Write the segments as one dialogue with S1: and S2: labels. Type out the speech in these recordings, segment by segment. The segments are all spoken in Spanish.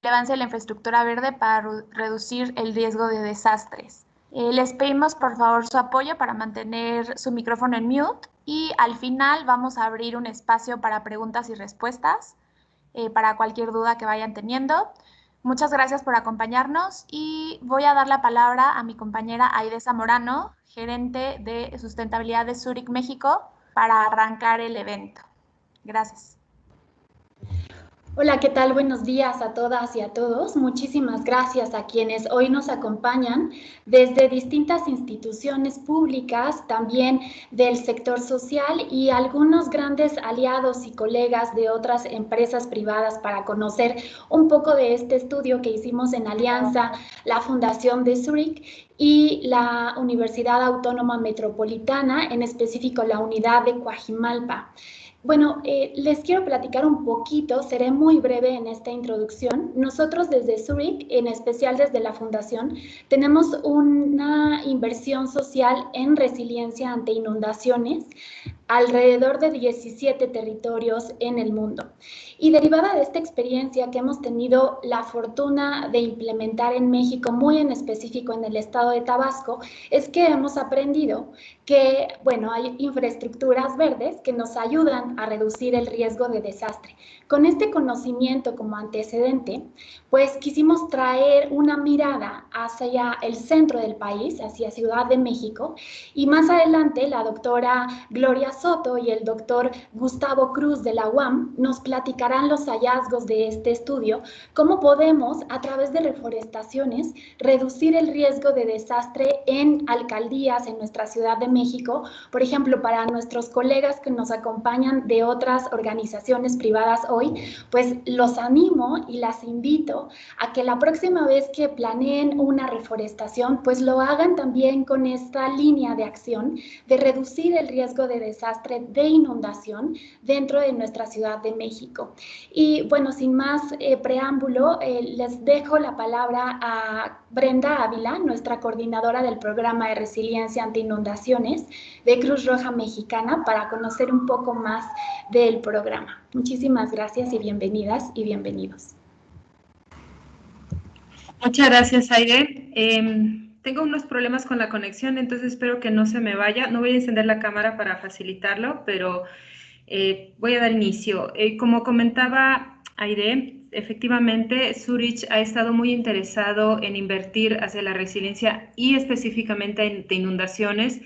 S1: relevancia de la infraestructura verde para reducir el riesgo de desastres. Les pedimos por favor su apoyo para mantener su micrófono en mute y al final vamos a abrir un espacio para preguntas y respuestas para cualquier duda que vayan teniendo. Muchas gracias por acompañarnos y voy a dar la palabra a mi compañera Aide Zamorano, gerente de sustentabilidad de Zurich, México, para arrancar el evento. Gracias.
S2: Hola, ¿qué tal? Buenos días a todas y a todos. Muchísimas gracias a quienes hoy nos acompañan desde distintas instituciones públicas, también del sector social y algunos grandes aliados y colegas de otras empresas privadas para conocer un poco de este estudio que hicimos en alianza, la Fundación de Zurich y la Universidad Autónoma Metropolitana, en específico la unidad de Coajimalpa. Bueno, les quiero platicar un poquito, seré muy breve en esta introducción. Nosotros desde Zurich, en especial desde la Fundación, tenemos una inversión social en resiliencia ante inundaciones alrededor de 17 territorios en el mundo. Y derivada de esta experiencia que hemos tenido la fortuna de implementar en México, muy en específico en el estado de Tabasco, es que hemos aprendido que, bueno, hay infraestructuras verdes que nos ayudan a reducir el riesgo de desastre. Con este conocimiento como antecedente, pues quisimos traer una mirada hacia el centro del país, hacia Ciudad de México, y más adelante la doctora Gloria Soto y el doctor Gustavo Cruz de la UAM nos platicarán los hallazgos de este estudio, cómo podemos, a través de reforestaciones, reducir el riesgo de desastre en alcaldías en nuestra Ciudad de México. Por ejemplo, para nuestros colegas que nos acompañan de otras organizaciones privadas hoy, pues los animo y las invito a que la próxima vez que planeen una reforestación, pues lo hagan también con esta línea de acción de reducir el riesgo de desastre de inundación dentro de nuestra Ciudad de México. Y bueno, sin más preámbulo, les dejo la palabra a Brenda Ávila, nuestra coordinadora del programa de resiliencia ante inundaciones de Cruz Roja Mexicana, para conocer un poco más del programa. Muchísimas gracias y bienvenidas y bienvenidos.
S3: Muchas gracias, Aide. Tengo unos problemas con la conexión, entonces espero que no se me vaya. No voy a encender la cámara para facilitarlo, pero voy a dar inicio. Como comentaba Aide, efectivamente Zurich ha estado muy interesado en invertir hacia la resiliencia y específicamente en inundaciones.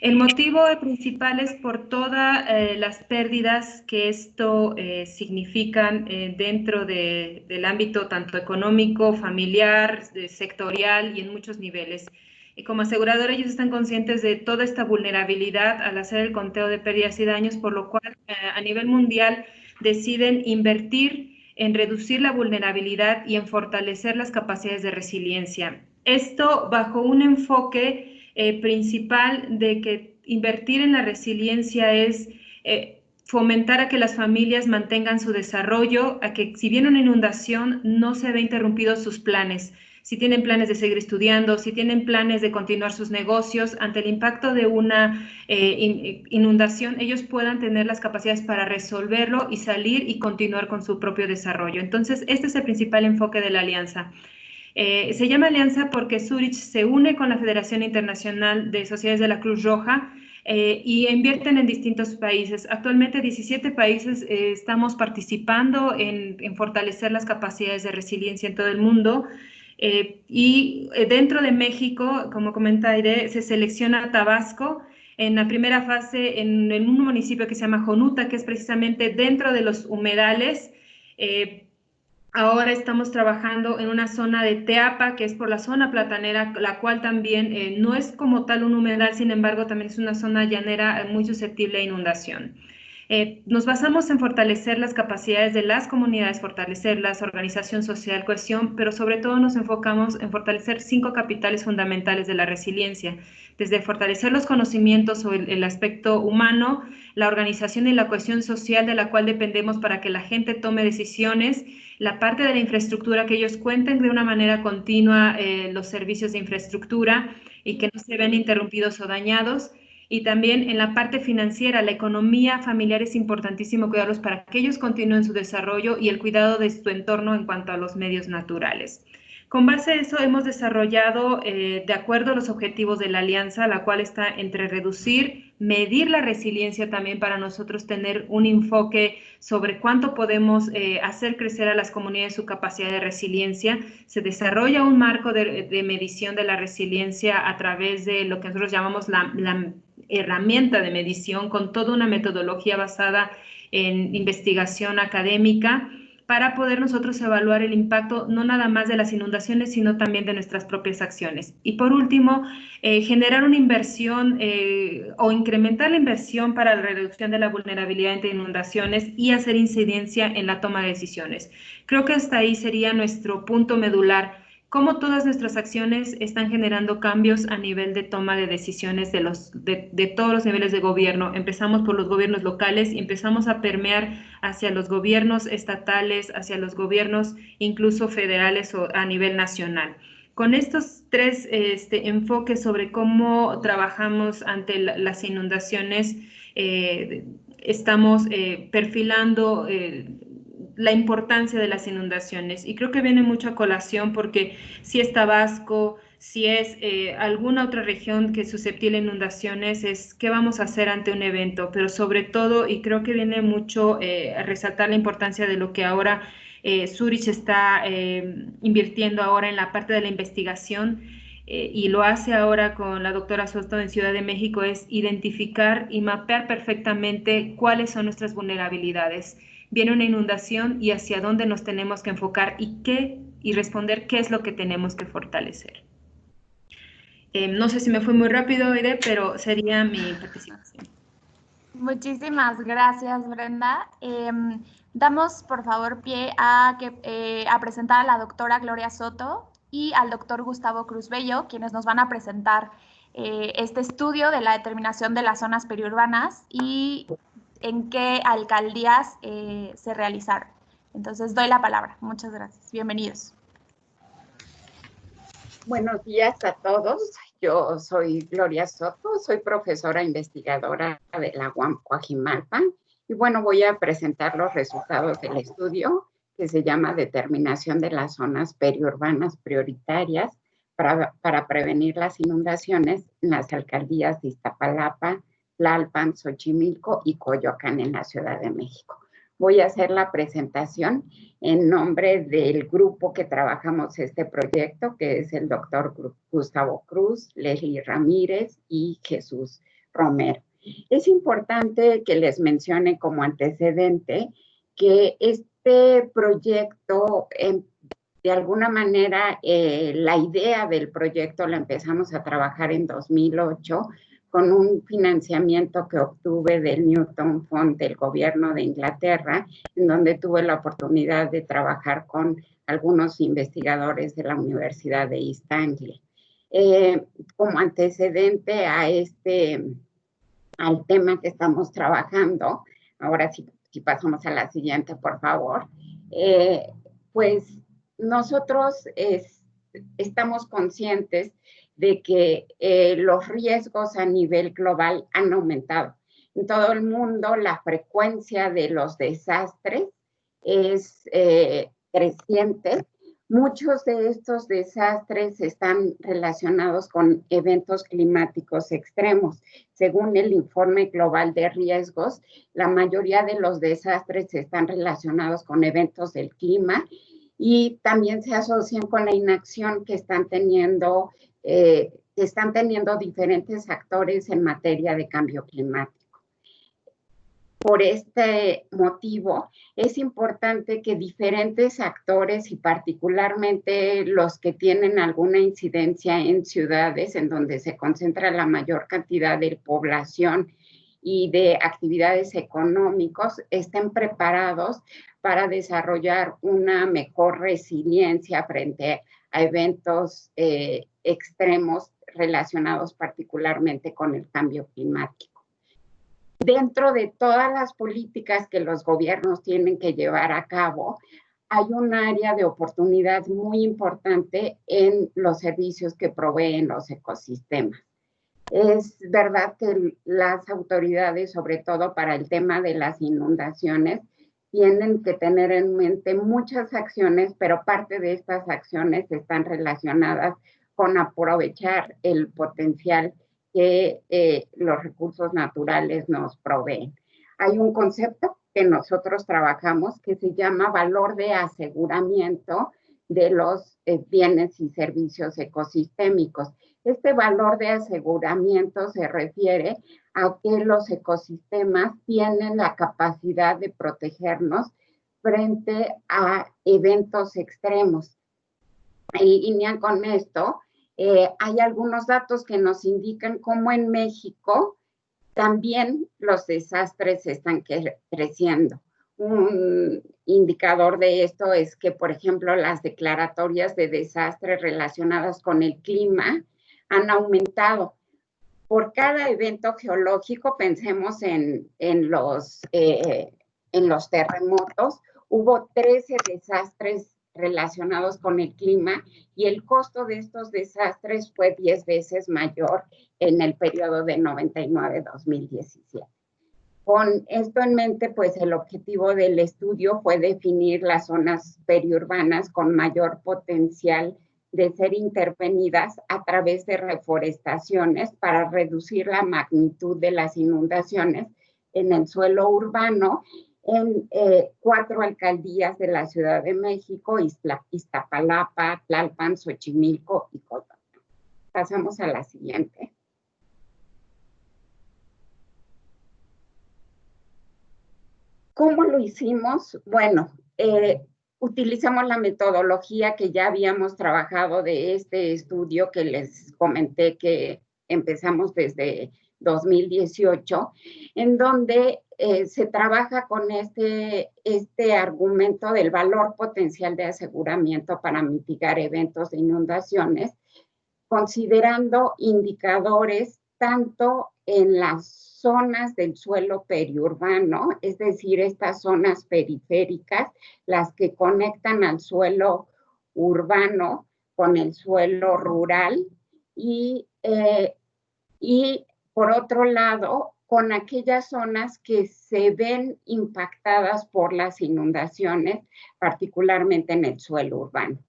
S3: El motivo principal es por todas las pérdidas que esto significan dentro del ámbito tanto económico, familiar, sectorial y en muchos niveles. Y como aseguradora ellos están conscientes de toda esta vulnerabilidad al hacer el conteo de pérdidas y daños, por lo cual a nivel mundial deciden invertir en reducir la vulnerabilidad y en fortalecer las capacidades de resiliencia. Esto bajo un enfoque principal de que invertir en la resiliencia es fomentar a que las familias mantengan su desarrollo, a que si viene una inundación no se ve interrumpidos sus planes. Si tienen planes de seguir estudiando, si tienen planes de continuar sus negocios, ante el impacto de una inundación, ellos puedan tener las capacidades para resolverlo y salir y continuar con su propio desarrollo. Entonces, este es el principal enfoque de la alianza. Se llama alianza porque Zurich se une con la Federación Internacional de Sociedades de la Cruz Roja y invierten en distintos países. Actualmente 17 países estamos participando en fortalecer las capacidades de resiliencia en todo el mundo. Y dentro de México, como comenta Aide, se selecciona Tabasco en la primera fase en un municipio que se llama Jonuta, que es precisamente dentro de los humedales. Ahora estamos trabajando en una zona de Teapa, que es por la zona platanera, la cual también no es como tal un humedal, sin embargo, también es una zona llanera muy susceptible a inundación. Nos basamos en fortalecer las capacidades de las comunidades, fortalecerlas, organización social, cohesión, pero sobre todo nos enfocamos en fortalecer 5 capitales fundamentales de la resiliencia, desde fortalecer los conocimientos sobre el aspecto humano, la organización y la cohesión social de la cual dependemos para que la gente tome decisiones, la parte de la infraestructura, que ellos cuenten de una manera continua los servicios de infraestructura y que no se vean interrumpidos o dañados, Y también en la parte financiera, la economía familiar es importantísimo cuidarlos para que ellos continúen su desarrollo y el cuidado de su entorno en cuanto a los medios naturales. Con base a eso hemos desarrollado, de acuerdo a los objetivos de la alianza, la cual está entre reducir, medir la resiliencia también para nosotros tener un enfoque sobre cuánto podemos hacer crecer a las comunidades su capacidad de resiliencia. Se desarrolla un marco de medición de la resiliencia a través de lo que nosotros llamamos la herramienta de medición con toda una metodología basada en investigación académica, para poder nosotros evaluar el impacto no nada más de las inundaciones, sino también de nuestras propias acciones. Y por último, generar una inversión o incrementar la inversión para la reducción de la vulnerabilidad ante inundaciones y hacer incidencia en la toma de decisiones. Creo que hasta ahí sería nuestro punto medular. Cómo todas nuestras acciones están generando cambios a nivel de toma de decisiones de todos los niveles de gobierno. Empezamos por los gobiernos locales y empezamos a permear hacia los gobiernos estatales, hacia los gobiernos incluso federales o a nivel nacional. Con estos tres enfoques sobre cómo trabajamos ante las inundaciones, estamos perfilando la importancia de las inundaciones. Y creo que viene mucho a colación porque si es Tabasco, si es alguna otra región que es susceptible a inundaciones, es qué vamos a hacer ante un evento. Pero sobre todo, y creo que viene mucho a resaltar la importancia de lo que ahora Zurich está invirtiendo ahora en la parte de la investigación, y lo hace ahora con la doctora Soto en Ciudad de México, es identificar y mapear perfectamente cuáles son nuestras vulnerabilidades. Viene una inundación y hacia dónde nos tenemos que enfocar y responder qué es lo que tenemos que fortalecer. No sé si me fue muy rápido, Aide, pero sería mi participación.
S1: Muchísimas gracias, Brenda. Damos, por favor, pie a presentar a la doctora Gloria Soto y al doctor Gustavo Cruz Bello, quienes nos van a presentar este estudio de la determinación de las zonas periurbanas y en qué alcaldías se realizaron. Entonces, doy la palabra. Muchas gracias. Bienvenidos.
S4: Buenos días a todos. Yo soy Gloria Soto, soy profesora investigadora de la UAM Coajimalpa y bueno, voy a presentar los resultados del estudio que se llama Determinación de las zonas periurbanas prioritarias para prevenir las inundaciones en las alcaldías de Iztapalapa, Tlalpan, Xochimilco y Coyoacán en la Ciudad de México. Voy a hacer la presentación en nombre del grupo que trabajamos este proyecto, que es el doctor Gustavo Cruz, Leslie Ramírez y Jesús Romero. Es importante que les mencione como antecedente que este proyecto, de alguna manera, la idea del proyecto la empezamos a trabajar en 2008, con un financiamiento que obtuve del Newton Fund del gobierno de Inglaterra, en donde tuve la oportunidad de trabajar con algunos investigadores de la Universidad de East Anglia. Como antecedente al tema que estamos trabajando, ahora sí, si pasamos a la siguiente, por favor, pues nosotros estamos conscientes de que los riesgos a nivel global han aumentado. En todo el mundo la frecuencia de los desastres es creciente. Muchos de estos desastres están relacionados con eventos climáticos extremos. Según el informe global de riesgos, la mayoría de los desastres están relacionados con eventos del clima y también se asocian con la inacción que están teniendo diferentes actores en materia de cambio climático. Por este motivo, es importante que diferentes actores y particularmente los que tienen alguna incidencia en ciudades en donde se concentra la mayor cantidad de población y de actividades económicas, estén preparados para desarrollar una mejor resiliencia frente a eventos extremos relacionados particularmente con el cambio climático. Dentro de todas las políticas que los gobiernos tienen que llevar a cabo, hay un área de oportunidad muy importante en los servicios que proveen los ecosistemas. Es verdad que las autoridades, sobre todo para el tema de las inundaciones, tienen que tener en mente muchas acciones, pero parte de estas acciones están relacionadas con aprovechar el potencial que los recursos naturales nos proveen. Hay un concepto que nosotros trabajamos que se llama valor de aseguramiento de los bienes y servicios ecosistémicos. Este valor de aseguramiento se refiere a que los ecosistemas tienen la capacidad de protegernos frente a eventos extremos. En línea con esto, hay algunos datos que nos indican cómo en México también los desastres están creciendo. Un indicador de esto es que, por ejemplo, las declaratorias de desastres relacionadas con el clima han aumentado. Por cada evento geológico, pensemos en los terremotos, hubo 13 desastres relacionados con el clima y el costo de estos desastres fue 10 veces mayor en el periodo de 99-2017. Con esto en mente, pues el objetivo del estudio fue definir las zonas periurbanas con mayor potencial de ser intervenidas a través de reforestaciones para reducir la magnitud de las inundaciones en el suelo urbano en 4 alcaldías de la Ciudad de México, Iztapalapa, Tlalpan, Xochimilco y Coyoacán. Pasamos a la siguiente. ¿Cómo lo hicimos? Bueno, utilizamos la metodología que ya habíamos trabajado de este estudio que les comenté que empezamos desde 2018, en donde se trabaja con este argumento del valor potencial de aseguramiento para mitigar eventos de inundaciones, considerando indicadores tanto en las zonas del suelo periurbano, es decir, estas zonas periféricas, las que conectan al suelo urbano con el suelo rural y por otro lado, con aquellas zonas que se ven impactadas por las inundaciones, particularmente en el suelo urbano.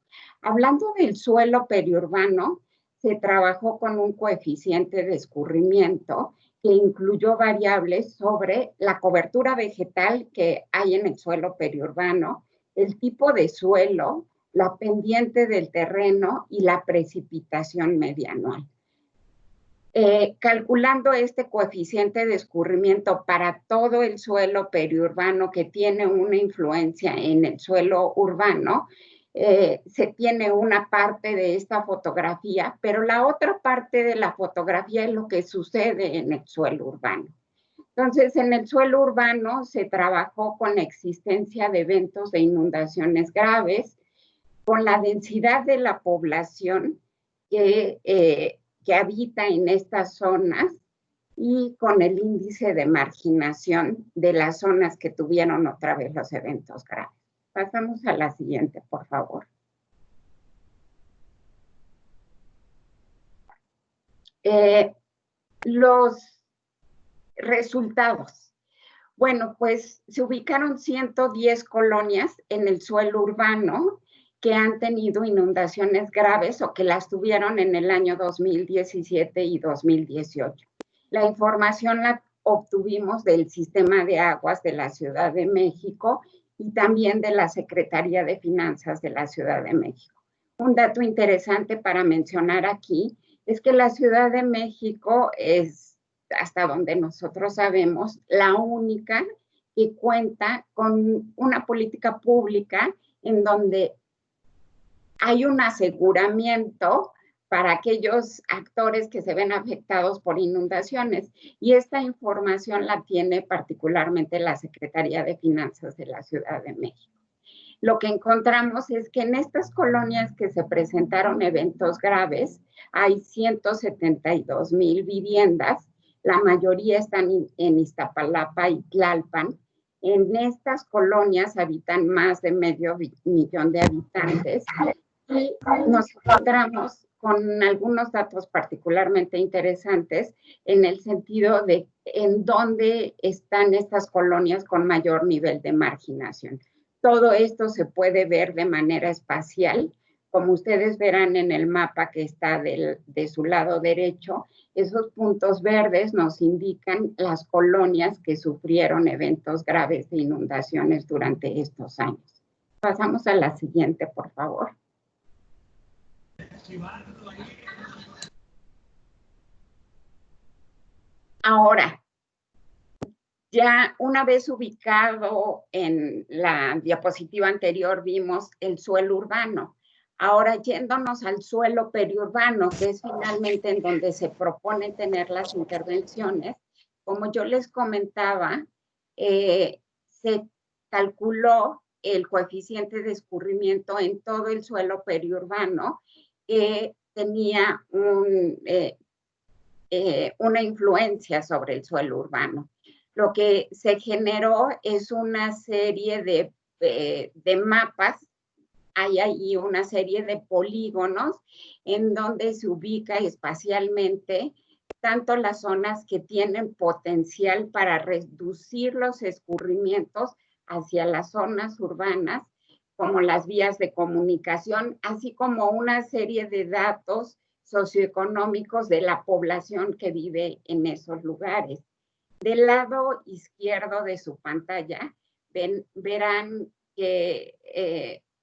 S4: Hablando del suelo periurbano, se trabajó con un coeficiente de escurrimiento que incluyó variables sobre la cobertura vegetal que hay en el suelo periurbano, el tipo de suelo, la pendiente del terreno y la precipitación media anual. Calculando este coeficiente de escurrimiento para todo el suelo periurbano que tiene una influencia en el suelo urbano, se tiene una parte de esta fotografía, pero la otra parte de la fotografía es lo que sucede en el suelo urbano. Entonces, en el suelo urbano se trabajó con la existencia de eventos de inundaciones graves, con la densidad de la población que habita en estas zonas y con el índice de marginación de las zonas que tuvieron otra vez los eventos graves. Pasamos a la siguiente, por favor. Los resultados. Bueno, pues se ubicaron 110 colonias en el suelo urbano que han tenido inundaciones graves o que las tuvieron en el año 2017 y 2018. La información la obtuvimos del Sistema de Aguas de la Ciudad de México y también de la Secretaría de Finanzas de la Ciudad de México. Un dato interesante para mencionar aquí es que la Ciudad de México es, hasta donde nosotros sabemos, la única que cuenta con una política pública en donde hay un aseguramiento para aquellos actores que se ven afectados por inundaciones. Y esta información la tiene particularmente la Secretaría de Finanzas de la Ciudad de México. Lo que encontramos es que en estas colonias que se presentaron eventos graves, hay 172,000 viviendas, la mayoría están en Iztapalapa y Tlalpan. En estas colonias habitan más de 500,000 de habitantes y nos encontramos con algunos datos particularmente interesantes en el sentido de en dónde están estas colonias con mayor nivel de marginación. Todo esto se puede ver de manera espacial. Como ustedes verán en el mapa que está de su lado derecho, esos puntos verdes nos indican las colonias que sufrieron eventos graves de inundaciones durante estos años. Pasamos a la siguiente, por favor. Ahora, ya una vez ubicado en la diapositiva anterior, vimos el suelo urbano. Ahora, yéndonos al suelo periurbano, que es finalmente en donde se propone tener las intervenciones, como yo les comentaba, se calculó el coeficiente de escurrimiento en todo el suelo periurbano, que tenía una influencia sobre el suelo urbano. Lo que se generó es una serie de mapas. Hay ahí una serie de polígonos en donde se ubica espacialmente tanto las zonas que tienen potencial para reducir los escurrimientos hacia las zonas urbanas, como las vías de comunicación, así como una serie de datos socioeconómicos de la población que vive en esos lugares. Del lado izquierdo de su pantalla verán que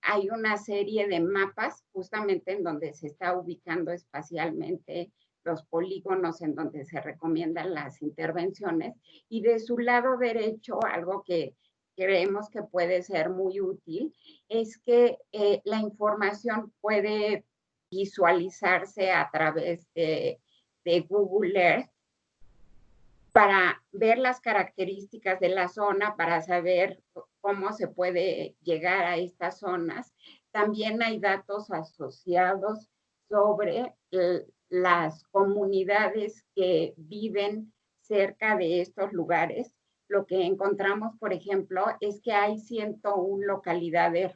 S4: hay una serie de mapas justamente en donde se está ubicando espacialmente los polígonos en donde se recomiendan las intervenciones, y de su lado derecho, algo que creemos que puede ser muy útil, es que la información puede visualizarse a través de Google Earth para ver las características de la zona, para saber cómo se puede llegar a estas zonas. También hay datos asociados sobre las comunidades que viven cerca de estos lugares. Lo que encontramos, por ejemplo, es que hay 101 localidades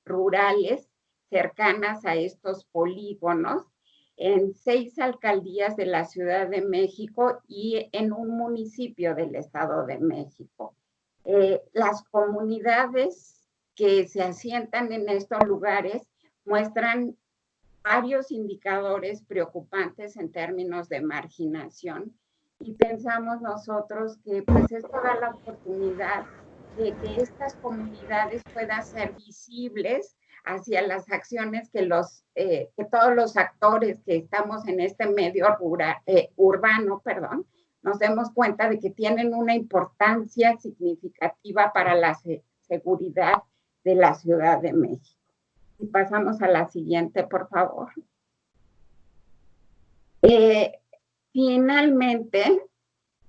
S4: rurales cercanas a estos polígonos, en 6 alcaldías de la Ciudad de México y en un municipio del Estado de México. Las comunidades que se asientan en estos lugares muestran varios indicadores preocupantes en términos de marginación, y pensamos nosotros que pues esto da la oportunidad de que estas comunidades puedan ser visibles hacia las acciones que todos los actores que estamos en este medio urbano, nos demos cuenta de que tienen una importancia significativa para la seguridad de la Ciudad de México. Y pasamos a la siguiente, por favor. Finalmente,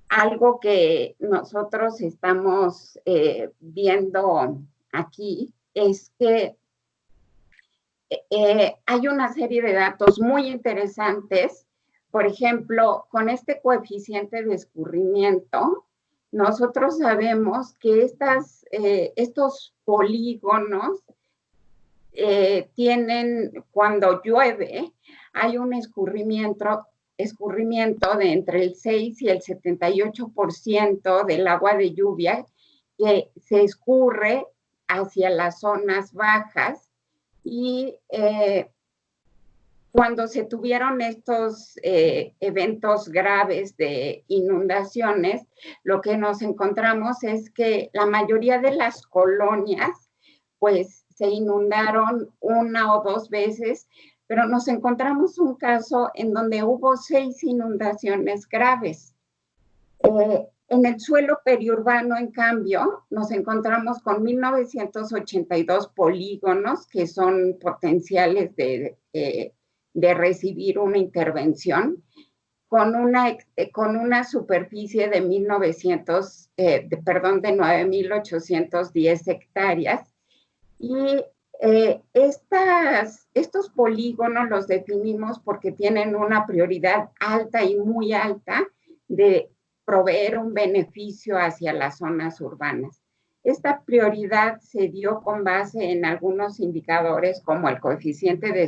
S4: algo que nosotros estamos viendo aquí es que hay una serie de datos muy interesantes. Por ejemplo, con este coeficiente de escurrimiento, nosotros sabemos que estos polígonos tienen, cuando llueve, hay un escurrimiento de entre el 6 y el 78% del agua de lluvia que se escurre hacia las zonas bajas, y cuando se tuvieron estos eventos graves de inundaciones, lo que nos encontramos es que la mayoría de las colonias pues se inundaron 1 o 2 veces, pero nos encontramos un caso en donde hubo 6 inundaciones graves. En el suelo periurbano, en cambio, nos encontramos con 1982 polígonos que son potenciales de recibir una intervención, con una superficie de 9.810 hectáreas. Y estos polígonos los definimos porque tienen una prioridad alta y muy alta de proveer un beneficio hacia las zonas urbanas. Esta prioridad se dio con base en algunos indicadores como el coeficiente de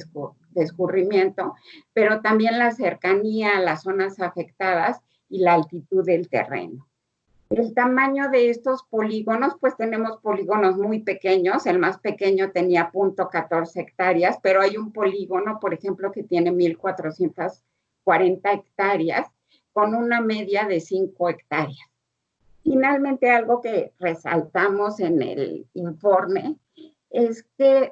S4: de escurrimiento, pero también la cercanía a las zonas afectadas y la altitud del terreno. El tamaño de estos polígonos, pues tenemos polígonos muy pequeños, el más pequeño tenía 0.14 hectáreas, pero hay un polígono, por ejemplo, que tiene 1.440 hectáreas, con una media de 5 hectáreas. Finalmente, algo que resaltamos en el informe es que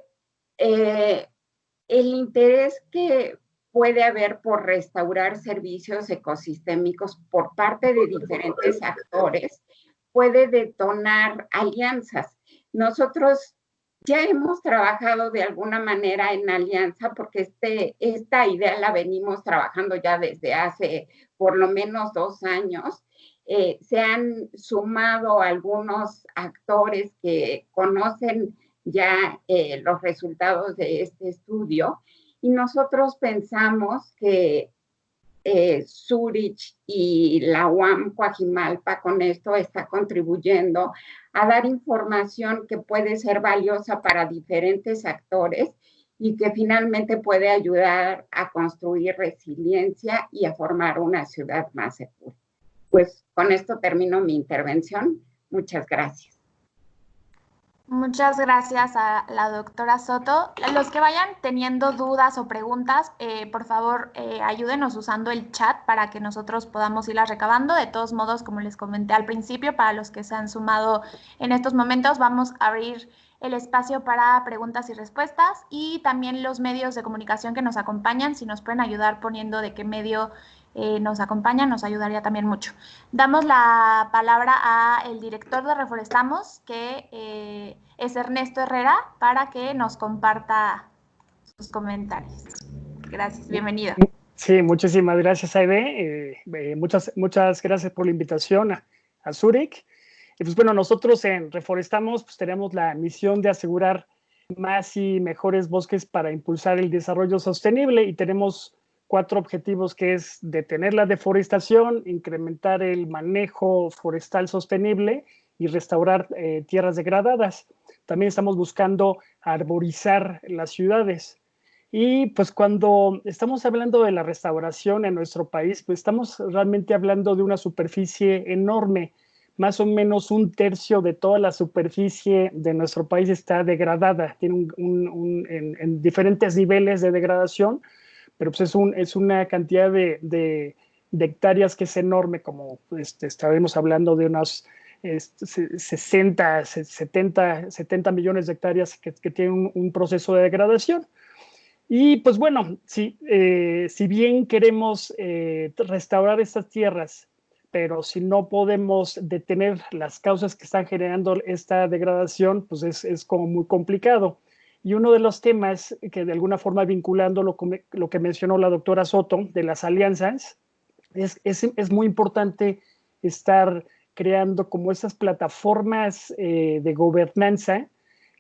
S4: el interés que puede haber por restaurar servicios ecosistémicos por parte de diferentes actores puede detonar alianzas. Nosotros ya hemos trabajado de alguna manera en alianza porque esta idea la venimos trabajando ya desde hace por lo menos 2 años. Se han sumado algunos actores que conocen ya los resultados de este estudio y nosotros pensamos que Zurich y la UAM Coajimalpa con esto está contribuyendo a dar información que puede ser valiosa para diferentes actores y que finalmente puede ayudar a construir resiliencia y a formar una ciudad más segura. Pues con esto termino mi intervención. Muchas gracias.
S1: Muchas gracias a la doctora Soto. Los que vayan teniendo dudas o preguntas, por favor, ayúdenos usando el chat para que nosotros podamos irlas recabando. De todos modos, como les comenté al principio, para los que se han sumado en estos momentos, vamos a abrir el espacio para preguntas y respuestas y también los medios de comunicación que nos acompañan, si nos pueden ayudar poniendo de qué medio nos acompañan, nos ayudaría también mucho. Damos la palabra al director de Reforestamos, que es Ernesto Herrera, para que nos comparta sus comentarios. Gracias, bienvenido.
S5: Sí, muchísimas gracias, Aide. Muchas gracias por la invitación a Zurich. Y pues bueno, nosotros en Reforestamos pues tenemos la misión de asegurar más y mejores bosques para impulsar el desarrollo sostenible y tenemos 4 objetivos, que es detener la deforestación, incrementar el manejo forestal sostenible y restaurar tierras degradadas. También estamos buscando arborizar las ciudades. Y pues cuando estamos hablando de la restauración en nuestro país, pues estamos realmente hablando de una superficie enorme. Más o menos 1/3 de toda la superficie de nuestro país está degradada, tiene en diferentes niveles de degradación, pero pues es una cantidad de hectáreas que es enorme, como estaremos hablando de unas 60, 70 millones de hectáreas que tienen un proceso de degradación. Y pues bueno, si bien queremos restaurar estas tierras, pero si no podemos detener las causas que están generando esta degradación, pues es como muy complicado. Y uno de los temas que de alguna forma vinculando lo que mencionó la doctora Soto de las alianzas, es muy importante estar creando como esas plataformas de gobernanza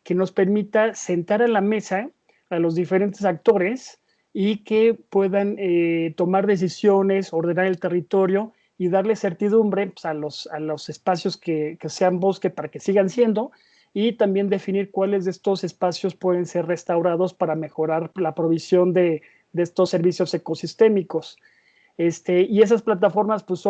S5: que nos permita sentar a la mesa a los diferentes actores y que puedan tomar decisiones, ordenar el territorio y darle certidumbre pues, a los espacios que sean bosque para que sigan siendo, y también definir cuáles de estos espacios pueden ser restaurados para mejorar la provisión de estos servicios ecosistémicos. Y esas plataformas pues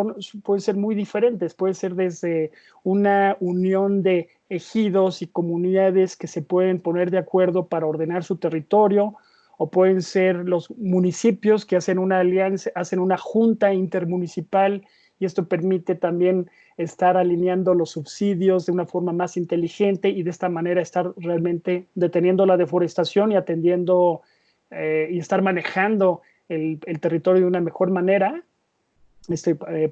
S5: pueden ser muy diferentes, puede ser desde una unión de ejidos y comunidades que se pueden poner de acuerdo para ordenar su territorio, o pueden ser los municipios que hacen una alianza, hacen una junta intermunicipal, y esto permite también estar alineando los subsidios de una forma más inteligente y de esta manera estar realmente deteniendo la deforestación y atendiendo y estar manejando el territorio de una mejor manera.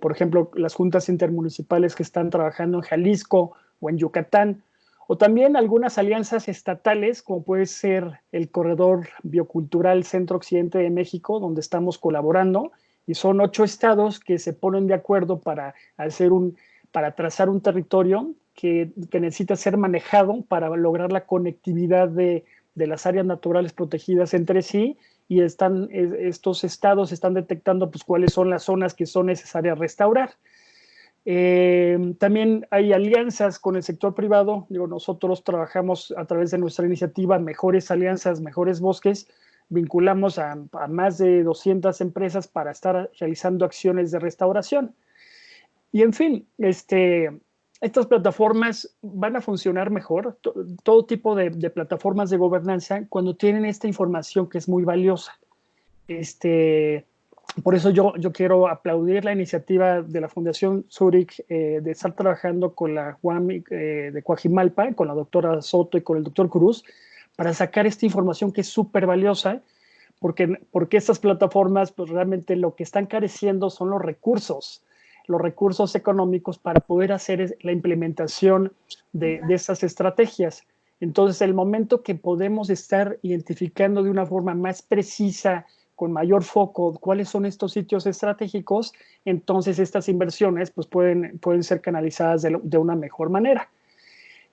S5: Por ejemplo, las juntas intermunicipales que están trabajando en Jalisco o en Yucatán, o también algunas alianzas estatales, como puede ser el Corredor Biocultural Centro-Occidente de México, donde estamos colaborando, y son 8 estados que se ponen de acuerdo para trazar un territorio que necesita ser manejado para lograr la conectividad de las áreas naturales protegidas entre sí, y estos estados están detectando pues, cuáles son las zonas que son necesarias restaurar. También hay alianzas con el sector privado. Nosotros trabajamos a través de nuestra iniciativa Mejores Alianzas, Mejores Bosques, vinculamos a más de 200 empresas para estar realizando acciones de restauración. Y en fin, estas plataformas van a funcionar mejor, todo tipo de plataformas de gobernanza, cuando tienen esta información que es muy valiosa. Por eso yo quiero aplaudir la iniciativa de la Fundación Zurich de estar trabajando con la UAM de Coajimalpa, con la doctora Soto y con el doctor Cruz, para sacar esta información que es súper valiosa, porque estas plataformas pues realmente lo que están careciendo son los recursos económicos para poder hacer la implementación de estas estrategias. Entonces, el momento que podemos estar identificando de una forma más precisa, con mayor foco, cuáles son estos sitios estratégicos, entonces estas inversiones pues pueden ser canalizadas de una mejor manera.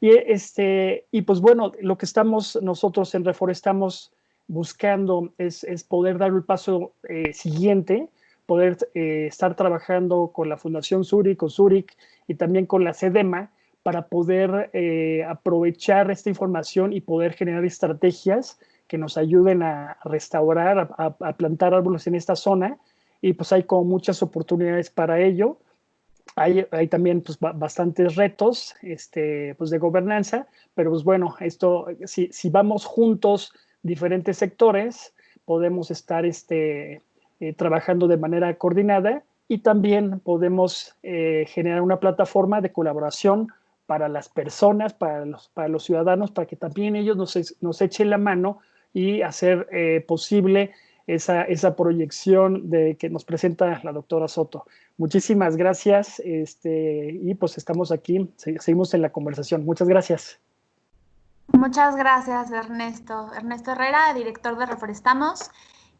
S5: Y pues bueno, lo que estamos nosotros en Reforestamos buscando es poder dar el paso siguiente, poder estar trabajando con la Fundación Zurich, con Zurich y también con la CEDEMA para poder aprovechar esta información y poder generar estrategias que nos ayuden a restaurar, a plantar árboles en esta zona, y pues hay como muchas oportunidades para ello. Hay también pues bastantes retos pues de gobernanza, pero pues bueno, si vamos juntos diferentes sectores, podemos estar trabajando de manera coordinada, y también podemos generar una plataforma de colaboración para las personas, para los ciudadanos, para que también ellos nos echen la mano y hacer posible esa proyección que nos presenta la doctora Soto. Muchísimas gracias y pues estamos aquí, seguimos en la conversación. Muchas gracias.
S1: Muchas gracias, Ernesto. Ernesto Herrera, director de Reforestamos.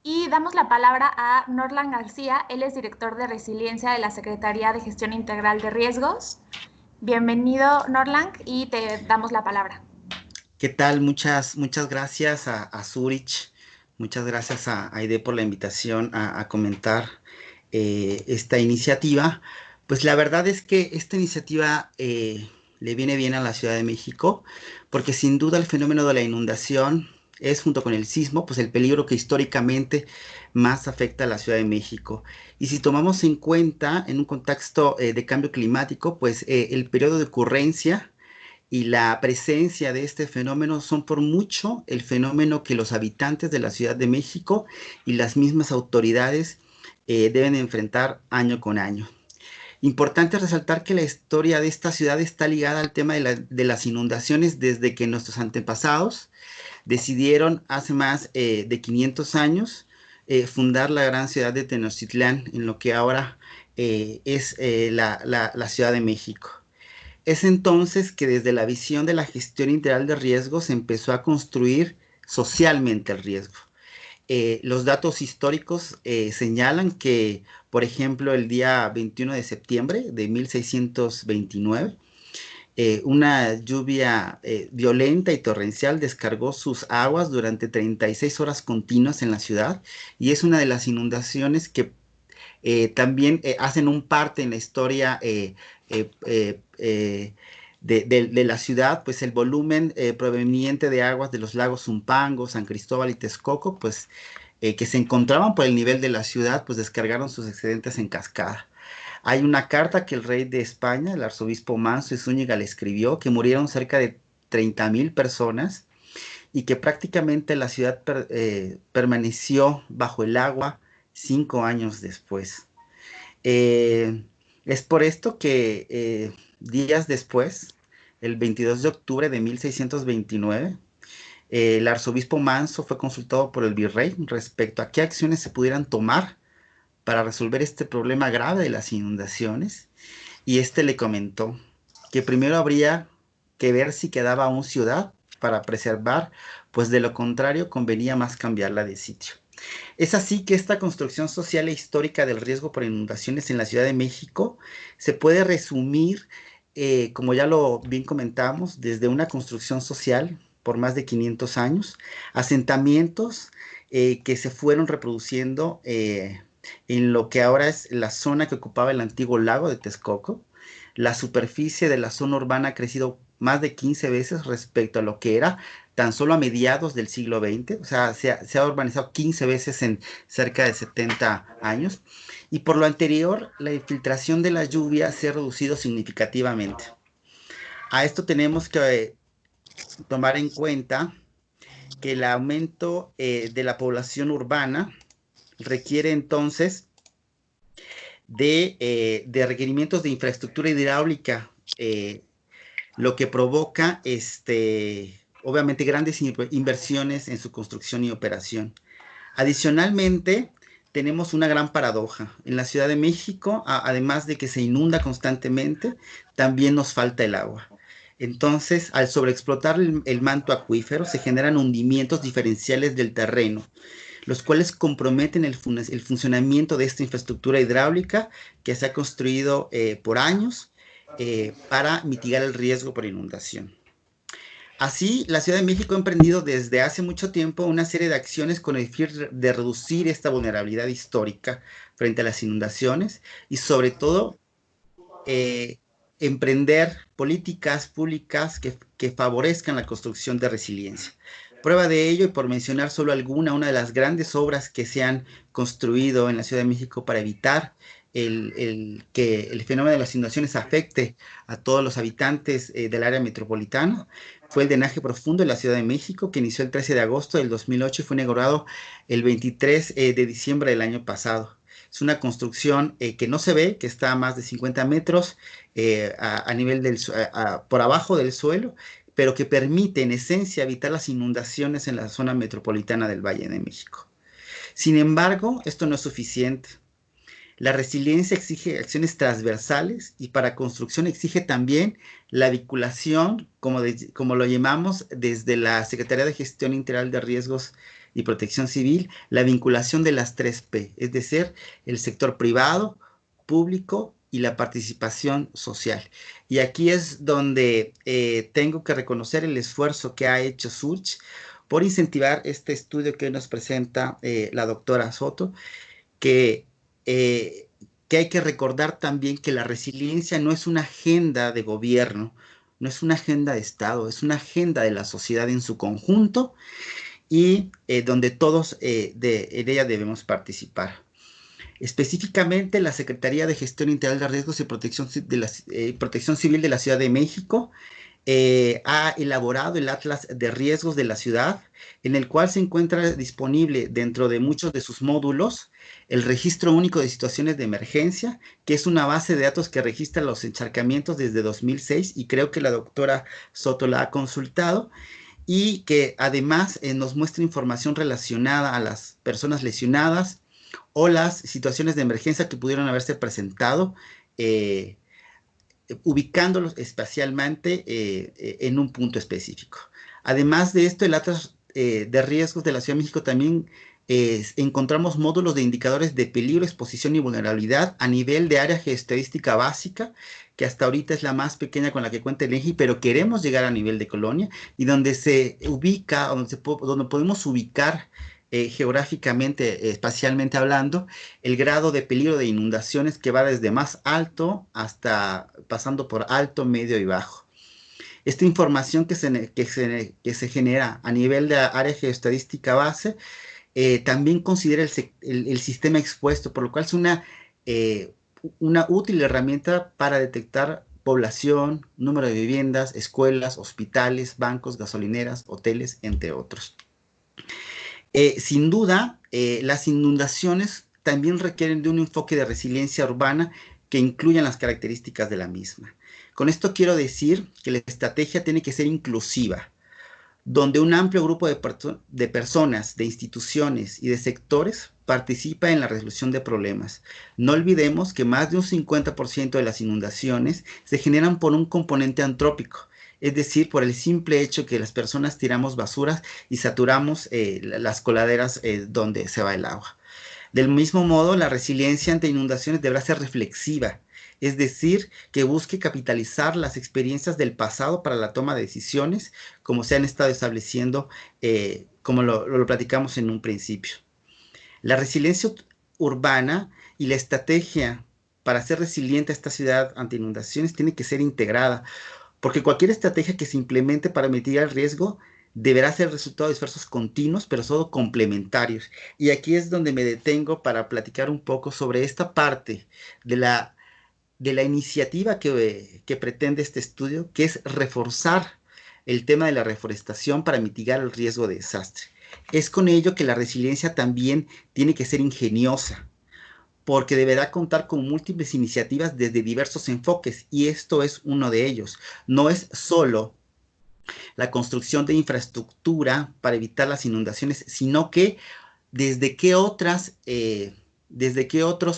S1: Y damos la palabra a Norlan García. Él es director de Resiliencia de la Secretaría de Gestión Integral de Riesgos. Bienvenido, Norlan, y te damos la palabra.
S6: ¿Qué tal? Muchas gracias a Zurich, muchas gracias a Aide por la invitación a comentar esta iniciativa. Pues la verdad es que esta iniciativa le viene bien a la Ciudad de México, porque sin duda el fenómeno de la inundación es, junto con el sismo, pues el peligro que históricamente más afecta a la Ciudad de México. Y si tomamos en cuenta, en un contexto de cambio climático, pues el periodo de ocurrencia y la presencia de este fenómeno son por mucho el fenómeno que los habitantes de la Ciudad de México y las mismas autoridades deben enfrentar año con año. Importante resaltar que la historia de esta ciudad está ligada al tema de las inundaciones desde que nuestros antepasados decidieron hace más de 500 años fundar la gran ciudad de Tenochtitlán, en lo que ahora es la Ciudad de México. Es entonces que desde la visión de la gestión integral de riesgos se empezó a construir socialmente el riesgo. Los datos históricos señalan que, por ejemplo, el día 21 de septiembre de 1629, una lluvia violenta y torrencial descargó sus aguas durante 36 horas continuas en la ciudad, y es una de las inundaciones que también hacen un parte en la historia de la ciudad. Pues el volumen proveniente de aguas de los lagos Zumpango, San Cristóbal y Texcoco, pues que se encontraban por el nivel de la ciudad, pues descargaron sus excedentes en cascada. Hay una carta que el rey de España, el arzobispo Manso y Zúñiga, le escribió, que murieron cerca de 30,000 personas y que prácticamente la ciudad permaneció bajo el agua 5 años después. Es por esto que días después, el 22 de octubre de 1629, el arzobispo Manso fue consultado por el virrey respecto a qué acciones se pudieran tomar para resolver este problema grave de las inundaciones, y le comentó que primero habría que ver si quedaba aún ciudad para preservar, pues de lo contrario convenía más cambiarla de sitio. Es así que esta construcción social e histórica del riesgo por inundaciones en la Ciudad de México se puede resumir, como ya lo bien comentamos, desde una construcción social por más de 500 años, asentamientos que se fueron reproduciendo en lo que ahora es la zona que ocupaba el antiguo lago de Texcoco. La superficie de la zona urbana ha crecido más de 15 veces respecto a lo que era tan solo a mediados del siglo XX, o sea, se ha urbanizado 15 veces en cerca de 70 años, y por lo anterior, la infiltración de la lluvia se ha reducido significativamente. A esto tenemos que tomar en cuenta que el aumento de la población urbana requiere entonces de requerimientos de infraestructura hidráulica, lo que provoca obviamente grandes inversiones en su construcción y operación. Adicionalmente, tenemos una gran paradoja. En la Ciudad de México, además de que se inunda constantemente, también nos falta el agua. Entonces, al sobreexplotar el manto acuífero, se generan hundimientos diferenciales del terreno, los cuales comprometen el funcionamiento de esta infraestructura hidráulica que se ha construido por años para mitigar el riesgo por inundación. Así, la Ciudad de México ha emprendido desde hace mucho tiempo una serie de acciones con el fin de reducir esta vulnerabilidad histórica frente a las inundaciones y sobre todo emprender políticas públicas que favorezcan la construcción de resiliencia. Prueba de ello, y por mencionar solo una de las grandes obras que se han construido en la Ciudad de México para evitar que el fenómeno de las inundaciones afecte a todos los habitantes del área metropolitana, fue el drenaje profundo de la Ciudad de México, que inició el 13 de agosto del 2008 y fue inaugurado el 23 de diciembre del año pasado. Es una construcción que no se ve, que está a más de 50 metros a nivel por abajo del suelo, pero que permite en esencia evitar las inundaciones en la zona metropolitana del Valle de México. Sin embargo, esto no es suficiente. La resiliencia exige acciones transversales y para construcción exige también la vinculación, como lo llamamos desde la Secretaría de Gestión Integral de Riesgos y Protección Civil, la vinculación de las 3P, es decir, el sector privado, público y la participación social. Y aquí es donde tengo que reconocer el esfuerzo que ha hecho Zurich por incentivar este estudio que nos presenta la doctora Soto, que hay que recordar también que la resiliencia no es una agenda de gobierno, no es una agenda de Estado, es una agenda de la sociedad en su conjunto y donde todos en ella debemos participar. Específicamente, la Secretaría de Gestión Integral de Riesgos y Protección Civil de la Ciudad de México ha elaborado el Atlas de Riesgos de la Ciudad, en el cual se encuentra disponible dentro de muchos de sus módulos el Registro Único de Situaciones de Emergencia, que es una base de datos que registra los encharcamientos desde 2006 y creo que la doctora Soto la ha consultado y que además nos muestra información relacionada a las personas lesionadas o las situaciones de emergencia que pudieron haberse presentado, ubicándolos espacialmente en un punto específico. Además de esto, el Atlas de Riesgos de la Ciudad de México también encontramos módulos de indicadores de peligro, exposición y vulnerabilidad a nivel de área geoestadística básica, que hasta ahorita es la más pequeña con la que cuenta el INEGI, pero queremos llegar a nivel de colonia, y donde se ubica, donde podemos ubicar geográficamente, espacialmente hablando, el grado de peligro de inundaciones que va desde más alto hasta pasando por alto, medio y bajo. Esta información que se genera a nivel de área geoestadística base también considera el sistema expuesto, por lo cual es una útil herramienta para detectar población, número de viviendas, escuelas, hospitales, bancos, gasolineras, hoteles, entre otros. Sin duda, las inundaciones también requieren de un enfoque de resiliencia urbana que incluyan las características de la misma. Con esto quiero decir que la estrategia tiene que ser inclusiva, donde un amplio grupo de personas, de instituciones y de sectores participa en la resolución de problemas. No olvidemos que más de un 50% de las inundaciones se generan por un componente antrópico, es decir, por el simple hecho que las personas tiramos basuras y saturamos las coladeras donde se va el agua. Del mismo modo, la resiliencia ante inundaciones deberá ser reflexiva, es decir, que busque capitalizar las experiencias del pasado para la toma de decisiones, como se han estado estableciendo, como lo platicamos en un principio. La resiliencia urbana y la estrategia para ser resiliente a esta ciudad ante inundaciones tiene que ser integrada, porque cualquier estrategia que se implemente para mitigar el riesgo deberá ser el resultado de esfuerzos continuos, pero solo complementarios. Y aquí es donde me detengo para platicar un poco sobre esta parte de la iniciativa que pretende este estudio, que es reforzar el tema de la reforestación para mitigar el riesgo de desastre. Es con ello que la resiliencia también tiene que ser ingeniosa, porque deberá contar con múltiples iniciativas desde diversos enfoques, y esto es uno de ellos. No es solo la construcción de infraestructura para evitar las inundaciones, sino que desde qué otros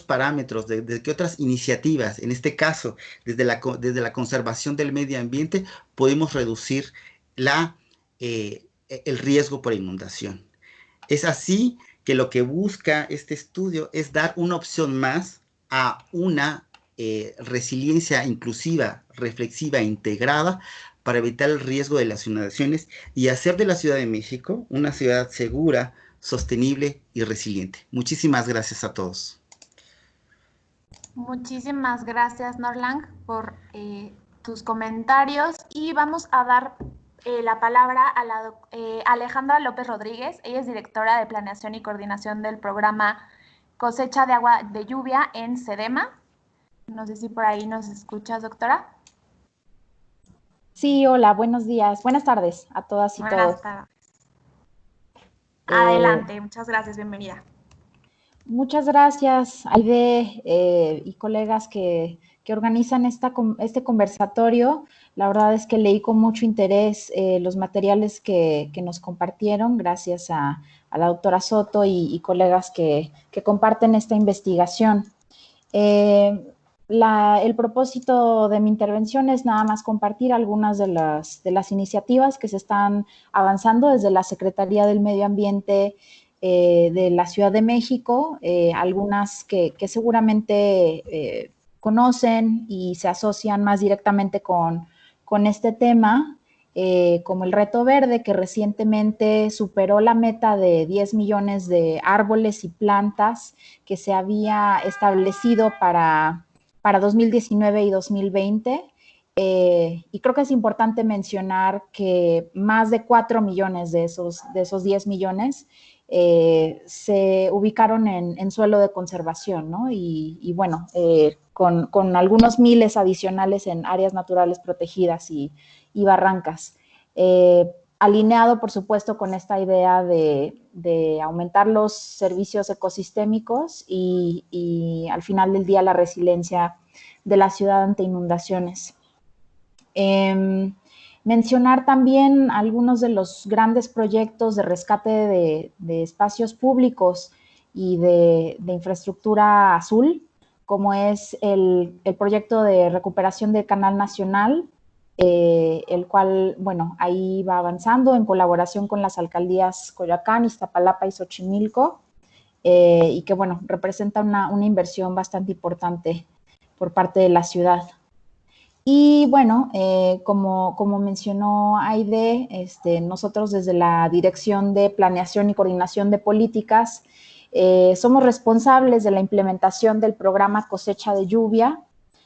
S6: parámetros, desde qué otras iniciativas, en este caso, desde la conservación del medio ambiente, podemos reducir el riesgo por inundación. Es así que lo que busca este estudio es dar una opción más a una resiliencia inclusiva, reflexiva e integrada para evitar el riesgo de las inundaciones y hacer de la Ciudad de México una ciudad segura, sostenible y resiliente. Muchísimas gracias a todos.
S1: Muchísimas gracias, Norlang, por tus comentarios, y vamos a dar la palabra a la Alejandra López Rodríguez. Ella es directora de Planeación y Coordinación del programa Cosecha de Agua de Lluvia en SEDEMA. No sé si por ahí nos escuchas, doctora.
S7: Sí, hola, buenos días, buenas tardes a todas y todos.
S1: Buenas tardes. Adelante, muchas gracias, bienvenida.
S7: Muchas gracias, Aide, y colegas que organizan este conversatorio. La verdad es que leí con mucho interés los materiales que nos compartieron, gracias a la doctora Soto y colegas que comparten esta investigación. El propósito de mi intervención es nada más compartir algunas de las iniciativas que se están avanzando desde la Secretaría del Medio Ambiente de la Ciudad de México, algunas que seguramente conocen y se asocian más directamente con este tema, como el Reto Verde, que recientemente superó la meta de 10 millones de árboles y plantas que se había establecido para 2019 y 2020. Y creo que es importante mencionar que más de 4 millones de esos 10 millones se ubicaron en suelo de conservación, ¿no? Y bueno, con algunos miles adicionales en áreas naturales protegidas y barrancas. Alineado, por supuesto, con esta idea de aumentar los servicios ecosistémicos y al final del día la resiliencia de la ciudad ante inundaciones. Mencionar también algunos de los grandes proyectos de rescate de espacios públicos y de infraestructura azul, como es el proyecto de recuperación del Canal Nacional, el cual, bueno, ahí va avanzando en colaboración con las alcaldías Coyoacán, Iztapalapa y Xochimilco, y que, bueno, representa una inversión bastante importante por parte de la ciudad. Y bueno, como mencionó Aide, nosotros desde la Dirección de Planeación y Coordinación de Políticas somos responsables de la implementación del programa Cosecha de Lluvia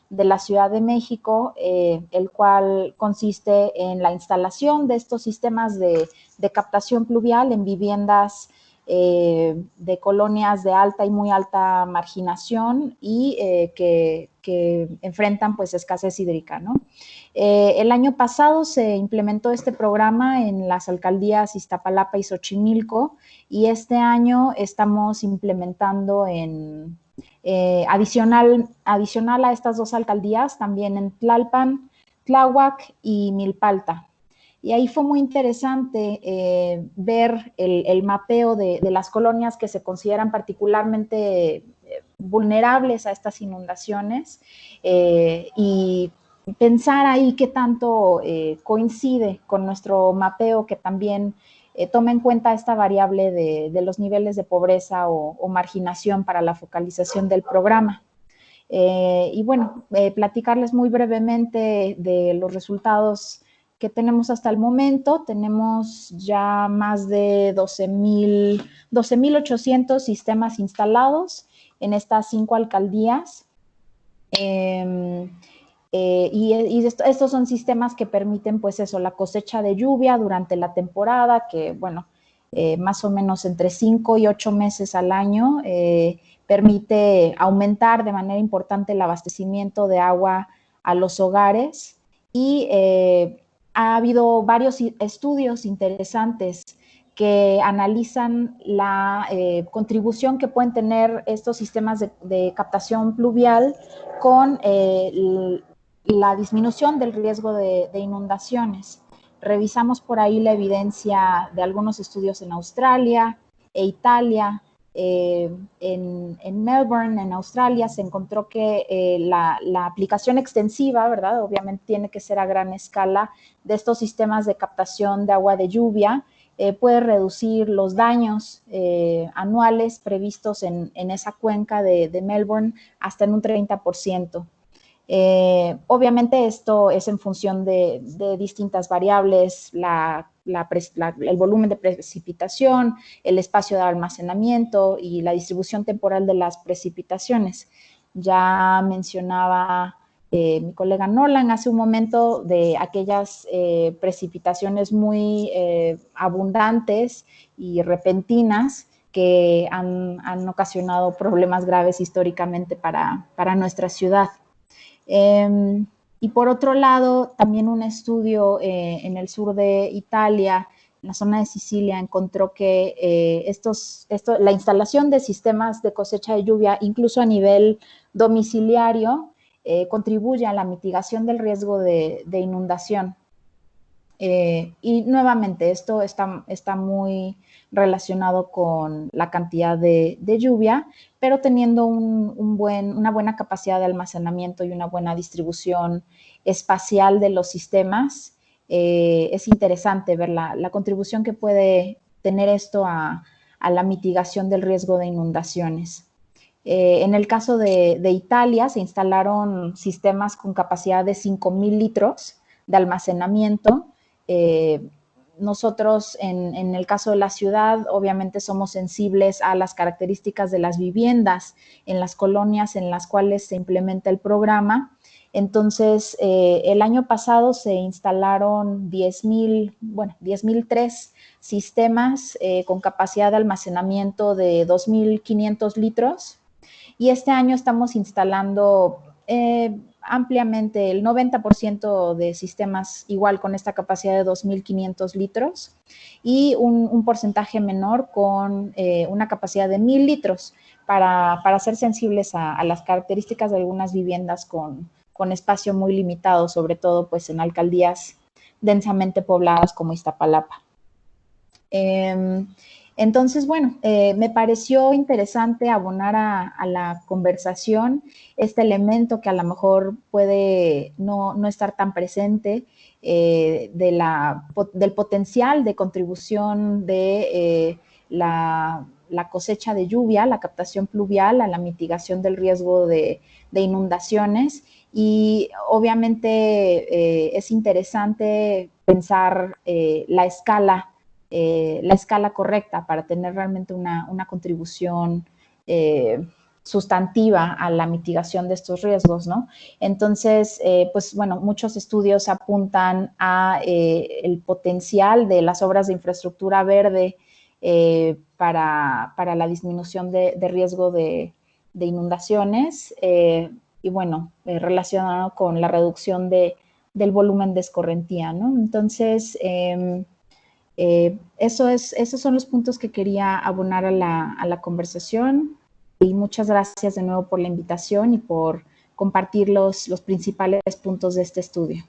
S7: de la Ciudad de México, el cual consiste en la instalación de estos sistemas de captación pluvial en viviendas de colonias de alta y muy alta marginación y que enfrentan pues escasez hídrica, ¿no? El año pasado se implementó este programa en las alcaldías Iztapalapa y Xochimilco, y este año estamos implementando adicional a estas dos alcaldías, también en Tlalpan, Tláhuac y Milpalta. Y ahí fue muy interesante ver el mapeo de las colonias que se consideran particularmente vulnerables a estas inundaciones y pensar ahí qué tanto coincide con nuestro mapeo, que también toma en cuenta esta variable de los niveles de pobreza o marginación para la focalización del programa. Y bueno, platicarles muy brevemente de los resultados que tenemos hasta el momento. Tenemos ya más de 12,800 sistemas instalados en estas 5 alcaldías. Estos son sistemas que permiten, pues eso, la cosecha de lluvia durante la temporada, que, bueno, más o menos entre 5 y 8 meses al año, permite aumentar de manera importante el abastecimiento de agua a los hogares. Y ha habido varios estudios interesantes que analizan la contribución que pueden tener estos sistemas de captación pluvial con la disminución del riesgo de inundaciones. Revisamos por ahí la evidencia de algunos estudios en Australia e Italia. En Melbourne, en Australia, se encontró que la aplicación extensiva, ¿verdad? Obviamente tiene que ser a gran escala, de estos sistemas de captación de agua de lluvia, puede reducir los daños anuales previstos en esa cuenca de Melbourne hasta en un 30%. Obviamente esto es en función de distintas variables, el volumen de precipitación, el espacio de almacenamiento y la distribución temporal de las precipitaciones. Ya mencionaba mi colega Nolan hace un momento de aquellas precipitaciones muy abundantes y repentinas que han ocasionado problemas graves históricamente para nuestra ciudad. Y por otro lado, también un estudio en el sur de Italia, en la zona de Sicilia, encontró que la instalación de sistemas de cosecha de lluvia, incluso a nivel domiciliario, contribuye a la mitigación del riesgo de inundación. Y nuevamente, esto está muy relacionado con la cantidad de lluvia, pero teniendo una buena capacidad de almacenamiento y una buena distribución espacial de los sistemas, es interesante ver la contribución que puede tener esto a la mitigación del riesgo de inundaciones. En el caso de Italia, se instalaron sistemas con capacidad de 5,000 litros de almacenamiento. Nosotros, en el caso de la ciudad, obviamente somos sensibles a las características de las viviendas en las colonias en las cuales se implementa el programa. Entonces, el año pasado se instalaron 10,003 sistemas con capacidad de almacenamiento de 2,500 litros. Y este año estamos instalando ampliamente el 90% de sistemas igual con esta capacidad de 2,500 litros y un porcentaje menor con una capacidad de 1,000 litros para ser sensibles a las características de algunas viviendas con espacio muy limitado, sobre todo pues en alcaldías densamente pobladas como Iztapalapa. Entonces, bueno, me pareció interesante abonar a la conversación este elemento que a lo mejor puede no estar tan presente del potencial de contribución de la cosecha de lluvia, la captación pluvial, a la mitigación del riesgo de inundaciones. Y obviamente es interesante pensar la escala correcta para tener realmente una contribución sustantiva a la mitigación de estos riesgos, ¿no? Entonces, pues bueno, muchos estudios apuntan a el potencial de las obras de infraestructura verde para la disminución de riesgo de inundaciones y bueno, relacionado con la reducción del volumen de escorrentía, ¿no? Entonces, esos son los puntos que quería abonar a la conversación y muchas gracias de nuevo por la invitación y por compartir los principales puntos de este estudio.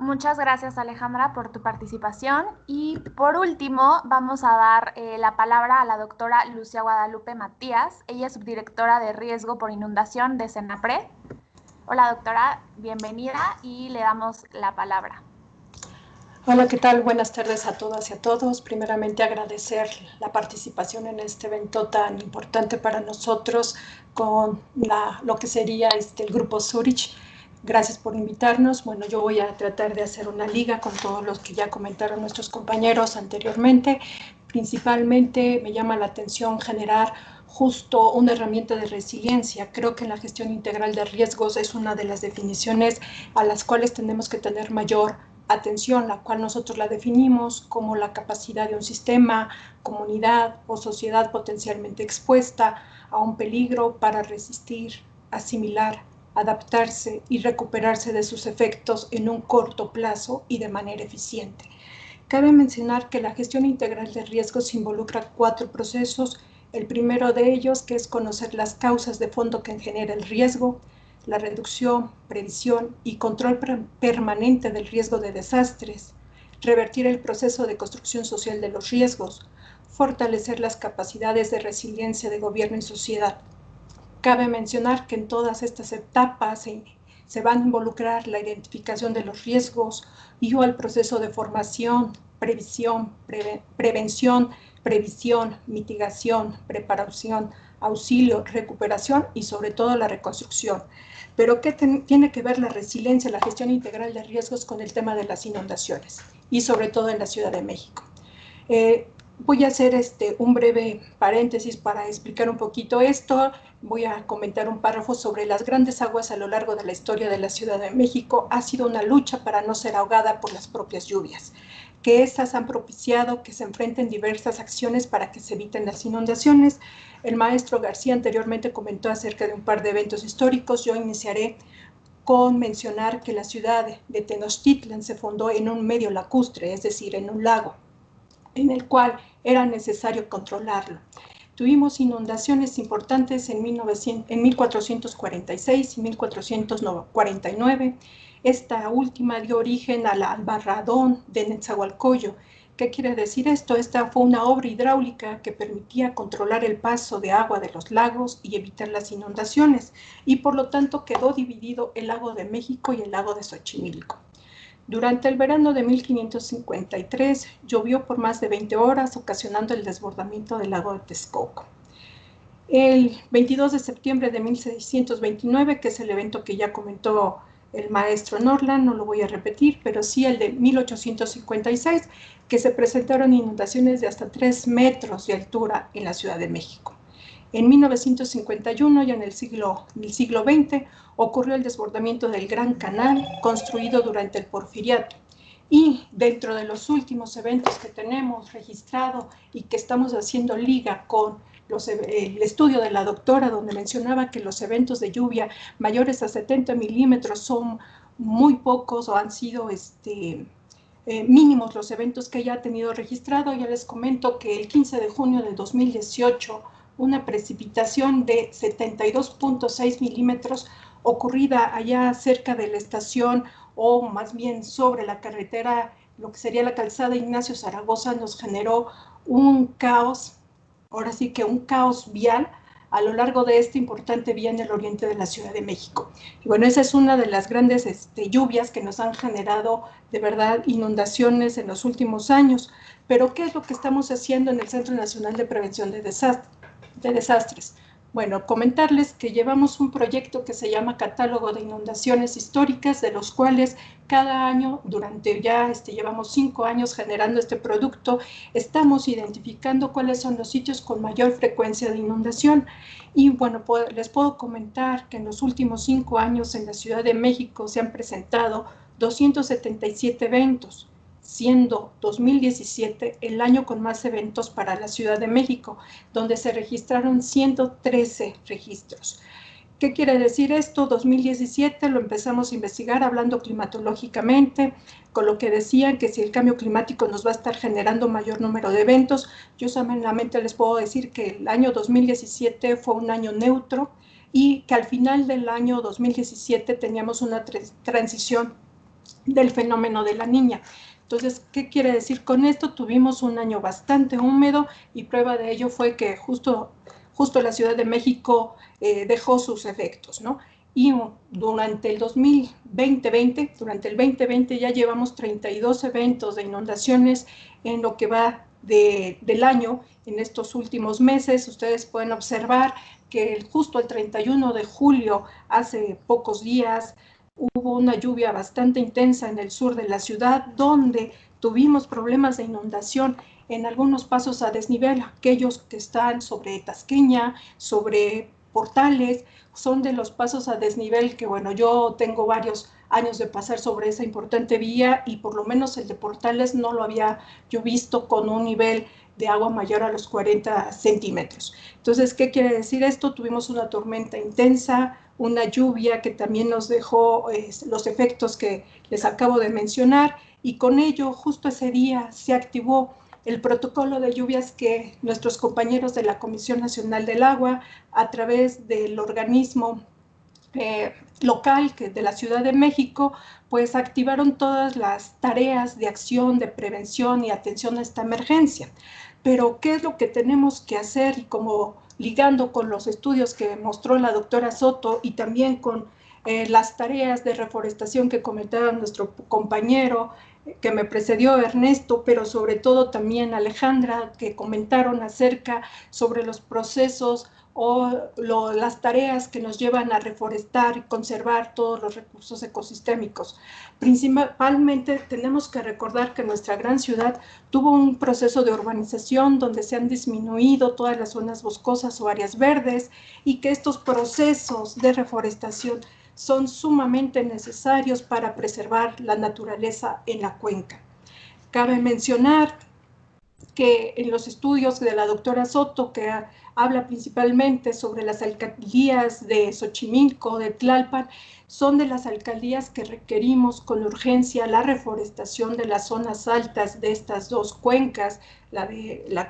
S1: Muchas gracias, Alejandra, por tu participación. Y por último, vamos a dar la palabra a la doctora Lucia Guadalupe Matías. Ella es subdirectora de Riesgo por Inundación de Senapred. Hola, doctora, bienvenida y le damos la palabra.
S8: Hola, ¿qué tal? Buenas tardes a todas y a todos. Primeramente, agradecer la participación en este evento tan importante para nosotros con lo que sería el Grupo Zurich. Gracias por invitarnos. Bueno, yo voy a tratar de hacer una liga con todos los que ya comentaron nuestros compañeros anteriormente, Principalmente me llama la atención generar justo una herramienta de resiliencia. Creo que en la gestión integral de riesgos es una de las definiciones a las cuales tenemos que tener mayor atención, la cual nosotros la definimos como la capacidad de un sistema, comunidad o sociedad potencialmente expuesta a un peligro para resistir, asimilar, adaptarse y recuperarse de sus efectos en un corto plazo y de manera eficiente. Cabe mencionar que la gestión integral de riesgos involucra 4 procesos. El primero de ellos, que es conocer las causas de fondo que genera el riesgo, la reducción, previsión y control permanente del riesgo de desastres, revertir el proceso de construcción social de los riesgos, fortalecer las capacidades de resiliencia de gobierno y sociedad. Cabe mencionar que en todas estas etapas se van a involucrar la identificación de los riesgos y o el proceso de formación, previsión, prevención, previsión, mitigación, preparación, auxilio, recuperación y sobre todo la reconstrucción. Pero ¿qué tiene que ver la resiliencia, la gestión integral de riesgos con el tema de las inundaciones? Y sobre todo en la Ciudad de México. Voy a hacer un breve paréntesis para explicar un poquito esto. Voy a comentar un párrafo sobre las grandes aguas a lo largo de la historia de la Ciudad de México. Ha sido una lucha para no ser ahogada por las propias lluvias, que estas han propiciado que se enfrenten diversas acciones para que se eviten las inundaciones. El maestro García anteriormente comentó acerca de un par de eventos históricos. Yo iniciaré con mencionar que la ciudad de Tenochtitlan se fundó en un medio lacustre, es decir, en un lago, en el cual era necesario controlarlo. Tuvimos inundaciones importantes en 1446 y 1449. Esta última dio origen al Albarradón de Netzahualcoyo. ¿Qué quiere decir esto? Esta fue una obra hidráulica que permitía controlar el paso de agua de los lagos y evitar las inundaciones, y por lo tanto quedó dividido el lago de México y el lago de Xochimilco. Durante el verano de 1553 llovió por más de 20 horas, ocasionando el desbordamiento del lago de Texcoco. El 22 de septiembre de 1629, que es el evento que ya comentó el maestro Norland, no lo voy a repetir, pero sí el de 1856, que se presentaron inundaciones de hasta 3 metros de altura en la Ciudad de México. En 1951, ya en el siglo XX, ocurrió el desbordamiento del Gran Canal, construido durante el Porfiriato. Y dentro de los últimos eventos que tenemos registrado y que estamos haciendo liga con el estudio de la doctora, donde mencionaba que los eventos de lluvia mayores a 70 milímetros son muy pocos o han sido mínimos los eventos que ella ha tenido registrado. Ya les comento que el 15 de junio de 2018, una precipitación de 72.6 milímetros ocurrida allá cerca de la estación, o más bien sobre la carretera, lo que sería la calzada Ignacio Zaragoza, nos generó un caos, ahora sí que un caos vial a lo largo de esta importante vía en el oriente de la Ciudad de México. Y bueno, esa es una de las grandes lluvias que nos han generado de verdad inundaciones en los últimos años. Pero ¿qué es lo que estamos haciendo en el Centro Nacional de Prevención de Desastres? Bueno, comentarles que llevamos un proyecto que se llama Catálogo de Inundaciones Históricas, de los cuales cada año, durante ya llevamos 5 años generando este producto, estamos identificando cuáles son los sitios con mayor frecuencia de inundación. Y bueno, les puedo comentar que en los últimos 5 años en la Ciudad de México se han presentado 277 eventos, siendo 2017 el año con más eventos para la Ciudad de México, donde se registraron 113 registros. ¿Qué quiere decir esto? 2017 lo empezamos a investigar hablando climatológicamente, con lo que decían que si el cambio climático nos va a estar generando mayor número de eventos. Yo solamente les puedo decir que el año 2017 fue un año neutro y que al final del año 2017 teníamos una transición del fenómeno de la Niña. Entonces, ¿qué quiere decir con esto? Tuvimos un año bastante húmedo y prueba de ello fue que justo la Ciudad de México dejó sus efectos, ¿no? Y durante el 2020 ya llevamos 32 eventos de inundaciones en lo que va del año. En estos últimos meses, ustedes pueden observar que justo el 31 de julio, hace pocos días, hubo una lluvia bastante intensa en el sur de la ciudad, donde tuvimos problemas de inundación en algunos pasos a desnivel, aquellos que están sobre Tasqueña, sobre Portales, son de los pasos a desnivel que, bueno, yo tengo varios años de pasar sobre esa importante vía y por lo menos el de Portales no lo había yo visto con un nivel de agua mayor a los 40 centímetros. Entonces, ¿qué quiere decir esto? Tuvimos una tormenta intensa, una lluvia que también nos dejó los efectos que les acabo de mencionar, y con ello, justo ese día, se activó el protocolo de lluvias que nuestros compañeros de la Comisión Nacional del Agua, a través del organismo local de la Ciudad de México, pues activaron todas las tareas de acción, de prevención y atención a esta emergencia. Pero, ¿qué es lo que tenemos que hacer? Y como ligando con los estudios que mostró la doctora Soto y también con las tareas de reforestación que comentaba nuestro compañero que me precedió, Ernesto, pero sobre todo también Alejandra, que comentaron acerca sobre los procesos o las tareas que nos llevan a reforestar y conservar todos los recursos ecosistémicos. Principalmente tenemos que recordar que nuestra gran ciudad tuvo un proceso de urbanización donde se han disminuido todas las zonas boscosas o áreas verdes, y que estos procesos de reforestación son sumamente necesarios para preservar la naturaleza en la cuenca. Cabe mencionar que en los estudios de la doctora Soto, que habla principalmente sobre las alcaldías de Xochimilco, de Tlalpan, son de las alcaldías que requerimos con urgencia la reforestación de las zonas altas de estas dos cuencas, la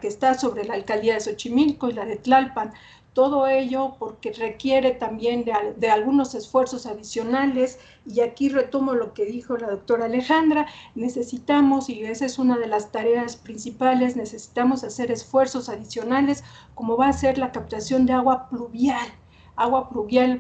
S8: que está sobre la alcaldía de Xochimilco y la de Tlalpan. Todo ello porque requiere también de algunos esfuerzos adicionales, y aquí retomo lo que dijo la doctora Alejandra, necesitamos, y esa es una de las tareas principales, necesitamos hacer esfuerzos adicionales, como va a ser la captación de agua pluvial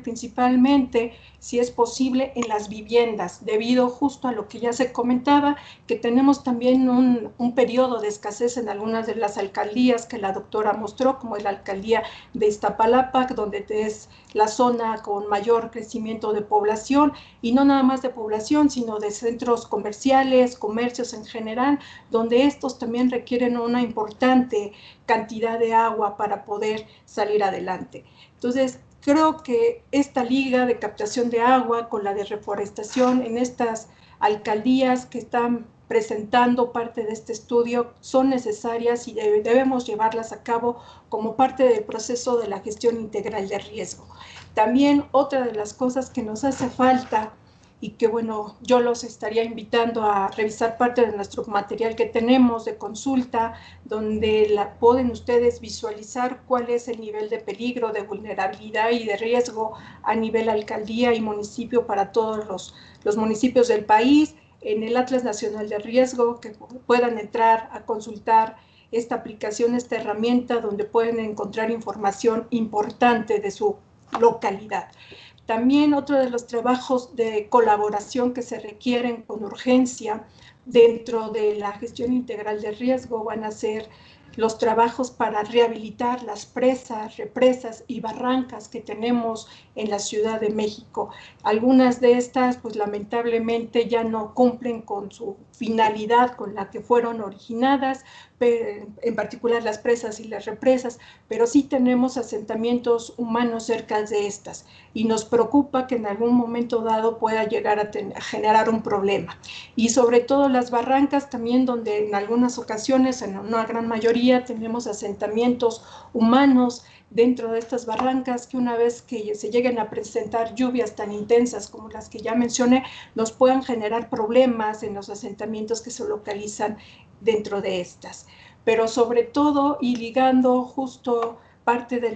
S8: principalmente, si es posible, en las viviendas, debido justo a lo que ya se comentaba, que tenemos también un periodo de escasez en algunas de las alcaldías que la doctora mostró, como la alcaldía de Iztapalapa, donde es la zona con mayor crecimiento de población, y no nada más de población, sino de centros comerciales, comercios en general, donde estos también requieren una importante cantidad de agua para poder salir adelante. Entonces, creo que esta liga de captación de agua con la de reforestación en estas alcaldías que están presentando parte de este estudio son necesarias y debemos llevarlas a cabo como parte del proceso de la gestión integral de riesgo. También otra de las cosas que nos hace falta, y que bueno, yo los estaría invitando a revisar parte de nuestro material que tenemos de consulta, donde pueden ustedes visualizar cuál es el nivel de peligro, de vulnerabilidad y de riesgo a nivel alcaldía y municipio para todos los municipios del país, en el Atlas Nacional de Riesgo, que puedan entrar a consultar esta aplicación, esta herramienta, donde pueden encontrar información importante de su localidad. También otro de los trabajos de colaboración que se requieren con urgencia dentro de la gestión integral de riesgo van a ser los trabajos para rehabilitar las presas, represas y barrancas que tenemos en la Ciudad de México. Algunas de estas, pues lamentablemente ya no cumplen con su finalidad con la que fueron originadas, en particular las presas y las represas, pero sí tenemos asentamientos humanos cerca de estas, y nos preocupa que en algún momento dado pueda llegar a generar un problema. Y sobre todo las barrancas también, donde en algunas ocasiones, en una gran mayoría, tenemos asentamientos humanos dentro de estas barrancas, que una vez que se lleguen a presentar lluvias tan intensas como las que ya mencioné, nos puedan generar problemas en los asentamientos que se localizan dentro de estas. Pero sobre todo, y ligando justo parte de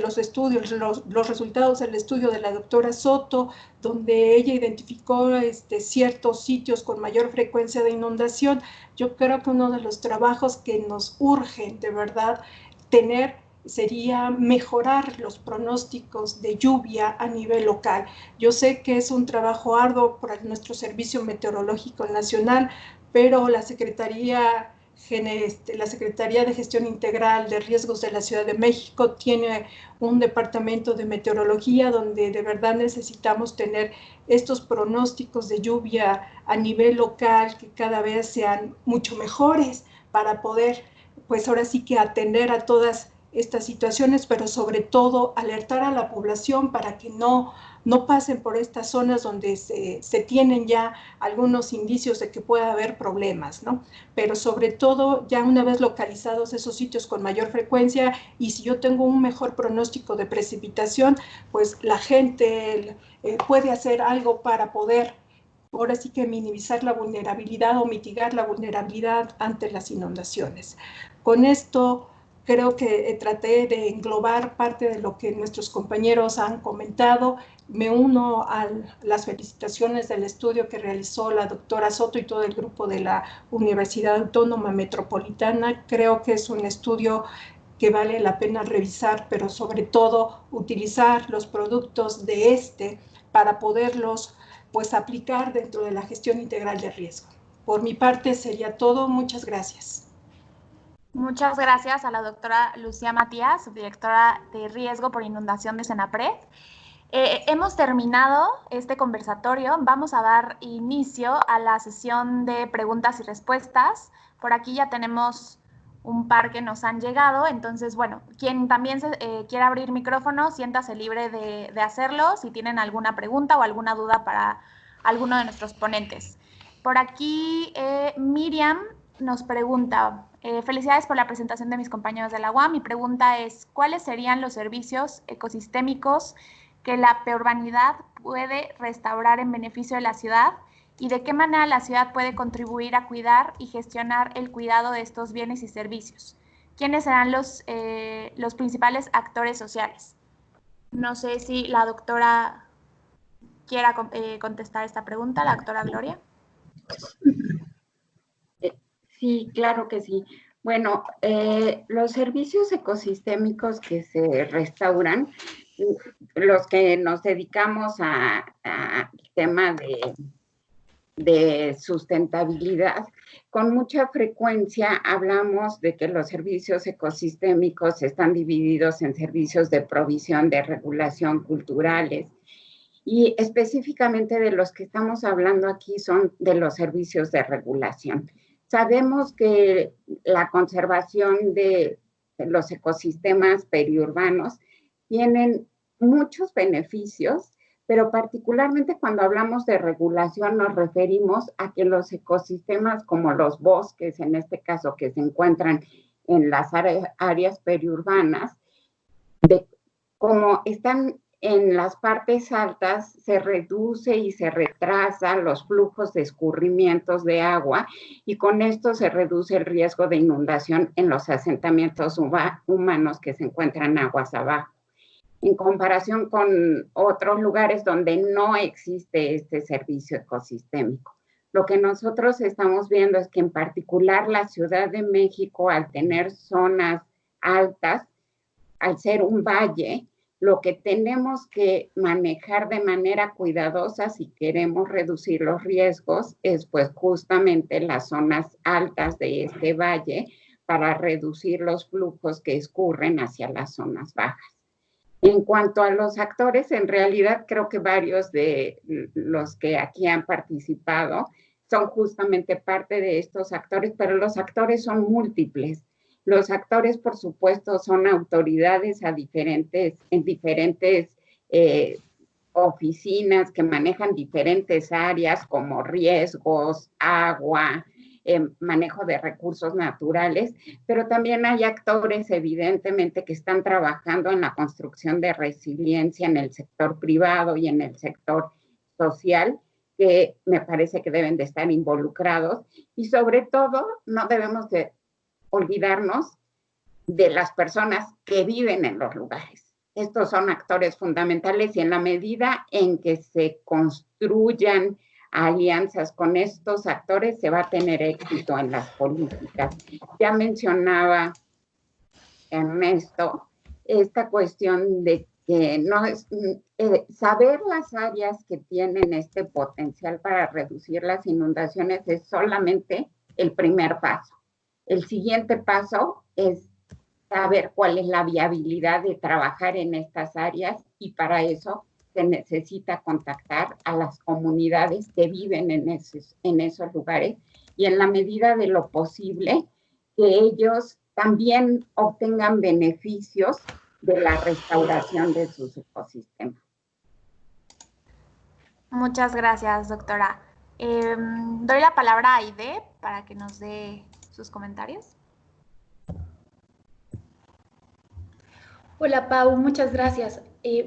S8: los estudios, los resultados del estudio de la doctora Soto, donde ella identificó ciertos sitios con mayor frecuencia de inundación, yo creo que uno de los trabajos que nos urgen de verdad tener sería mejorar los pronósticos de lluvia a nivel local. Yo sé que es un trabajo arduo por nuestro Servicio Meteorológico Nacional, pero la Secretaría la Secretaría de Gestión Integral de Riesgos de la Ciudad de México tiene un departamento de meteorología donde de verdad necesitamos tener estos pronósticos de lluvia a nivel local que cada vez sean mucho mejores para poder, pues ahora sí que atender a todas estas situaciones, pero sobre todo alertar a la población para que no pasen por estas zonas donde se tienen ya algunos indicios de que pueda haber problemas, ¿no? Pero sobre todo, ya una vez localizados esos sitios con mayor frecuencia, y si yo tengo un mejor pronóstico de precipitación, pues la gente puede hacer algo para poder, ahora sí que minimizar la vulnerabilidad o mitigar la vulnerabilidad ante las inundaciones. Con esto, creo que traté de englobar parte de lo que nuestros compañeros han comentado. Me uno a las felicitaciones del estudio que realizó la doctora Soto y todo el grupo de la Universidad Autónoma Metropolitana. Creo que es un estudio que vale la pena revisar, pero sobre todo utilizar los productos de para poderlos pues aplicar dentro de la gestión integral de riesgo. Por mi parte sería todo. Muchas gracias.
S1: Muchas gracias a la doctora Lucía Matías, subdirectora de Riesgo por Inundación de Senapred. Hemos terminado este conversatorio. Vamos a dar inicio a la sesión de preguntas y respuestas. Por aquí ya tenemos un par que nos han llegado. Entonces, bueno, quien también quiera abrir micrófono, siéntase libre de hacerlo si tienen alguna pregunta o alguna duda para alguno de nuestros ponentes. Por aquí, Miriam nos pregunta, felicidades por la presentación de mis compañeros de la UAM. Mi pregunta es, ¿cuáles serían los servicios ecosistémicos que la preurbanidad puede restaurar en beneficio de la ciudad y de qué manera la ciudad puede contribuir a cuidar y gestionar el cuidado de estos bienes y servicios? ¿Quiénes serán los principales actores sociales? No sé si la doctora quiera contestar esta pregunta, la doctora Gloria.
S4: Sí, claro que sí. Bueno, los servicios ecosistémicos que se restauran, los que nos dedicamos al tema de sustentabilidad, con mucha frecuencia hablamos de que los servicios ecosistémicos están divididos en servicios de provisión, de regulación, culturales, y específicamente de los que estamos hablando aquí son de los servicios de regulación. Sabemos que la conservación de los ecosistemas periurbanos tienen muchos beneficios, pero particularmente cuando hablamos de regulación nos referimos a que los ecosistemas como los bosques, en este caso que se encuentran en las áreas periurbanas, como están en las partes altas, se reduce y se retrasa los flujos de escurrimientos de agua y con esto se reduce el riesgo de inundación en los asentamientos humanos que se encuentran aguas abajo, en comparación con otros lugares donde no existe este servicio ecosistémico. Lo que nosotros estamos viendo es que en particular la Ciudad de México, al tener zonas altas, al ser un valle, lo que tenemos que manejar de manera cuidadosa si queremos reducir los riesgos es pues justamente las zonas altas de este valle para reducir los flujos que escurren hacia las zonas bajas. En cuanto a los actores, en realidad creo que varios de los que aquí han participado son justamente parte de estos actores, pero los actores son múltiples. Los actores, por supuesto, son autoridades en diferentes oficinas que manejan diferentes áreas como riesgos, agua, manejo de recursos naturales, pero también hay actores, evidentemente, que están trabajando en la construcción de resiliencia en el sector privado y en el sector social, que me parece que deben de estar involucrados. Y sobre todo, no debemos de olvidarnos de las personas que viven en los lugares. Estos son actores fundamentales y en la medida en que se construyan alianzas con estos actores se va a tener éxito en las políticas. Ya mencionaba Ernesto esta cuestión de que no es, saber las áreas que tienen este potencial para reducir las inundaciones es solamente el primer paso. El siguiente paso es saber cuál es la viabilidad de trabajar en estas áreas y para eso se necesita contactar a las comunidades que viven en esos lugares y en la medida de lo posible que ellos también obtengan beneficios de la restauración de sus ecosistemas.
S1: Muchas gracias, doctora. Doy la palabra a Aide para que nos dé sus comentarios.
S2: Hola Pau, muchas gracias.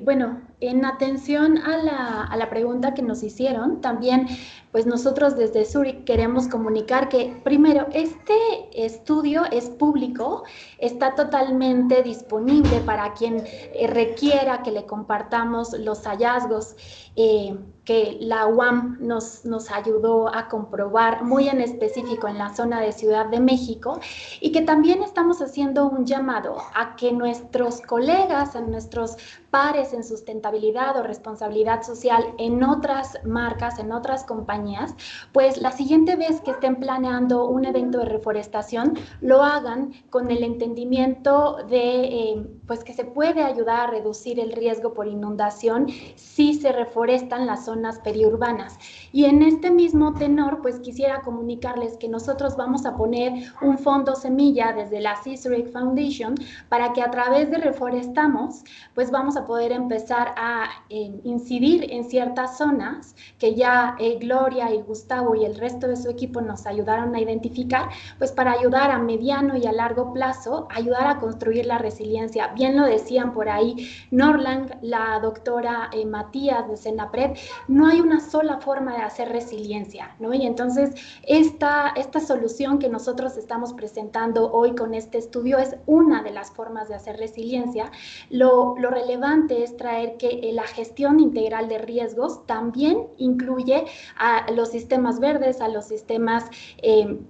S2: Bueno, en atención a la pregunta que nos hicieron, también pues nosotros desde Zurich queremos comunicar que primero este estudio es público, está totalmente disponible para quien requiera que le compartamos los hallazgos que la UAM nos ayudó a comprobar muy en específico en la zona de Ciudad de México y que también estamos haciendo un llamado a que nuestros colegas, a nuestros pares en sustentabilidad o responsabilidad social en otras marcas, en otras compañías, pues la siguiente vez que estén planeando un evento de reforestación, lo hagan con el entendimiento de pues que se puede ayudar a reducir el riesgo por inundación si se reforestan las zonas periurbanas. Y en este mismo tenor, pues quisiera comunicarles que nosotros vamos a poner un fondo semilla desde la Zurich Foundation para que a través de Reforestamos, pues vamos a poder empezar a incidir en ciertas zonas que ya Gloria y Gustavo y el resto de su equipo nos ayudaron a identificar, pues para ayudar a mediano y a largo plazo, ayudar a construir la resiliencia. Bien lo decían por ahí Norland, la doctora Matías de Senapred, no hay una sola forma de hacer resiliencia, ¿no? Y entonces esta solución que nosotros estamos presentando hoy con este estudio es una de las formas de hacer resiliencia. Lo relevante es traer que la gestión integral de riesgos también incluye a los sistemas verdes, a los sistemas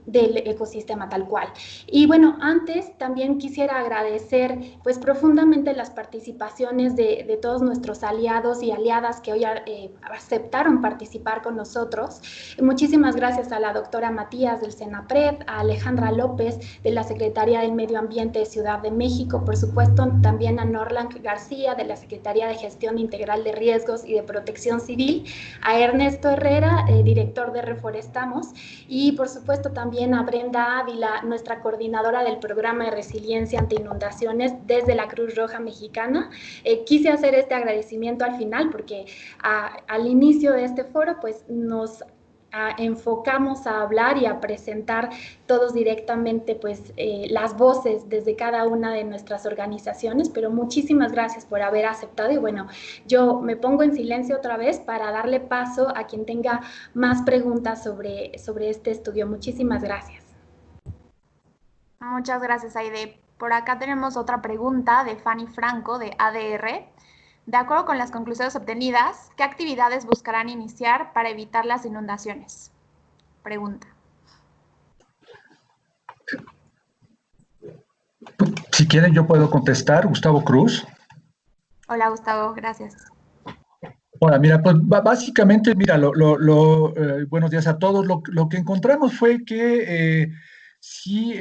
S2: del ecosistema tal cual. Y bueno, antes también quisiera agradecer pues profundamente las participaciones de todos nuestros aliados y aliadas que hoy aceptaron participar con nosotros. Muchísimas gracias a la doctora Matías del Senapred, a Alejandra López de la Secretaría del Medio Ambiente de Ciudad de México, por supuesto también a Norland García de la Secretaría de Gestión Integral de Riesgos y de Protección Civil, a Ernesto Herrera, director de Reforestamos, y por supuesto también a Brenda Ávila, nuestra coordinadora del programa de resiliencia ante inundaciones desde la Cruz Roja Mexicana. Quise hacer este agradecimiento al final porque al inicio de este foro pues nos enfocamos a hablar y a presentar todos directamente pues las voces desde cada una de nuestras organizaciones, pero muchísimas gracias por haber aceptado y bueno, yo me pongo en silencio otra vez para darle paso a quien tenga más preguntas sobre este estudio. Muchísimas gracias.
S1: Muchas gracias, Aide. Por acá tenemos otra pregunta de Fanny Franco de ADR. De acuerdo con las conclusiones obtenidas, ¿qué actividades buscarán iniciar para evitar las inundaciones? Pregunta.
S9: Si quieren, yo puedo contestar. Gustavo Cruz.
S1: Hola, Gustavo, gracias.
S9: Hola, mira, pues básicamente, mira, buenos días a todos. Lo que encontramos fue que si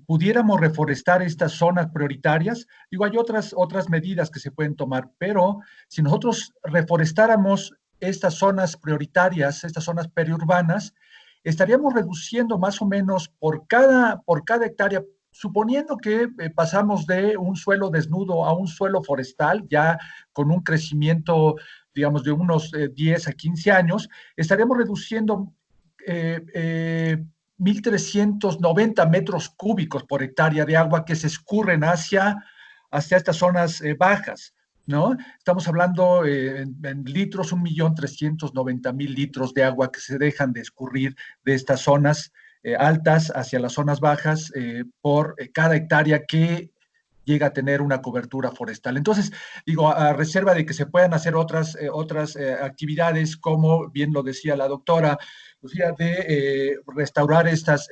S9: pudiéramos reforestar estas zonas prioritarias, digo, hay otras medidas que se pueden tomar, pero si nosotros reforestáramos estas zonas prioritarias, estas zonas periurbanas, estaríamos reduciendo más o menos por cada hectárea, suponiendo que pasamos de un suelo desnudo a un suelo forestal, ya con un crecimiento, digamos, de unos 10 a 15 años, estaríamos reduciendo 1.390 metros cúbicos por hectárea de agua que se escurren hacia estas zonas bajas, ¿no? Estamos hablando en litros, 1.390.000 litros de agua que se dejan de escurrir de estas zonas altas hacia las zonas bajas por cada hectárea que llega a tener una cobertura forestal. Entonces, digo, a reserva de que se puedan hacer otras actividades, como bien lo decía la doctora, Lucía, de restaurar estas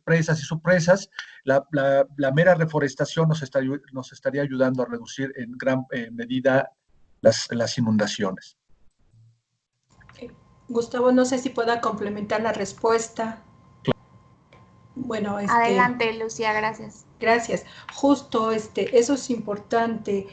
S9: presas y subpresas, la mera reforestación nos estaría ayudando a reducir en gran medida las inundaciones.
S8: Gustavo, no sé si pueda complementar la respuesta. Bueno,
S1: adelante, Lucía, gracias.
S8: Gracias. Justo eso es importante.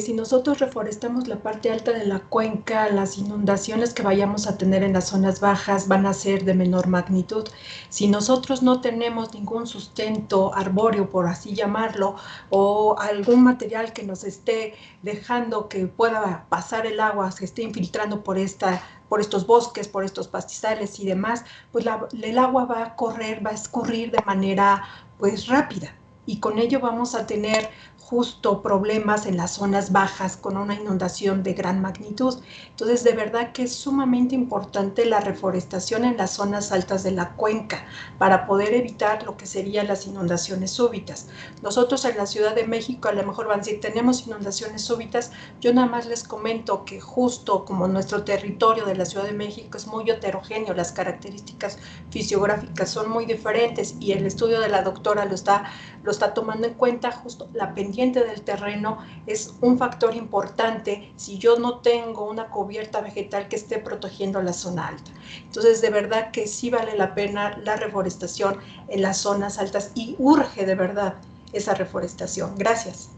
S8: Si nosotros reforestamos la parte alta de la cuenca, las inundaciones que vayamos a tener en las zonas bajas van a ser de menor magnitud. Si nosotros no tenemos ningún sustento arbóreo, por así llamarlo, o algún material que nos esté dejando que pueda pasar el agua, se esté infiltrando por estos bosques, por estos pastizales y demás, pues el agua va a correr, va a escurrir de manera pues rápida. Y con ello vamos a tener justo problemas en las zonas bajas con una inundación de gran magnitud. Entonces, de verdad que es sumamente importante la reforestación en las zonas altas de la cuenca para poder evitar lo que serían las inundaciones súbitas. Nosotros en la Ciudad de México a lo mejor van a decir, tenemos inundaciones súbitas. Yo nada más les comento que justo como nuestro territorio de la Ciudad de México es muy heterogéneo, las características fisiográficas son muy diferentes y el estudio de la doctora lo está tomando en cuenta. Justo la pendiente del terreno es un factor importante si yo no tengo una cubierta vegetal que esté protegiendo la zona alta. Entonces, de verdad que sí vale la pena la reforestación en las zonas altas y urge de verdad esa reforestación. Gracias.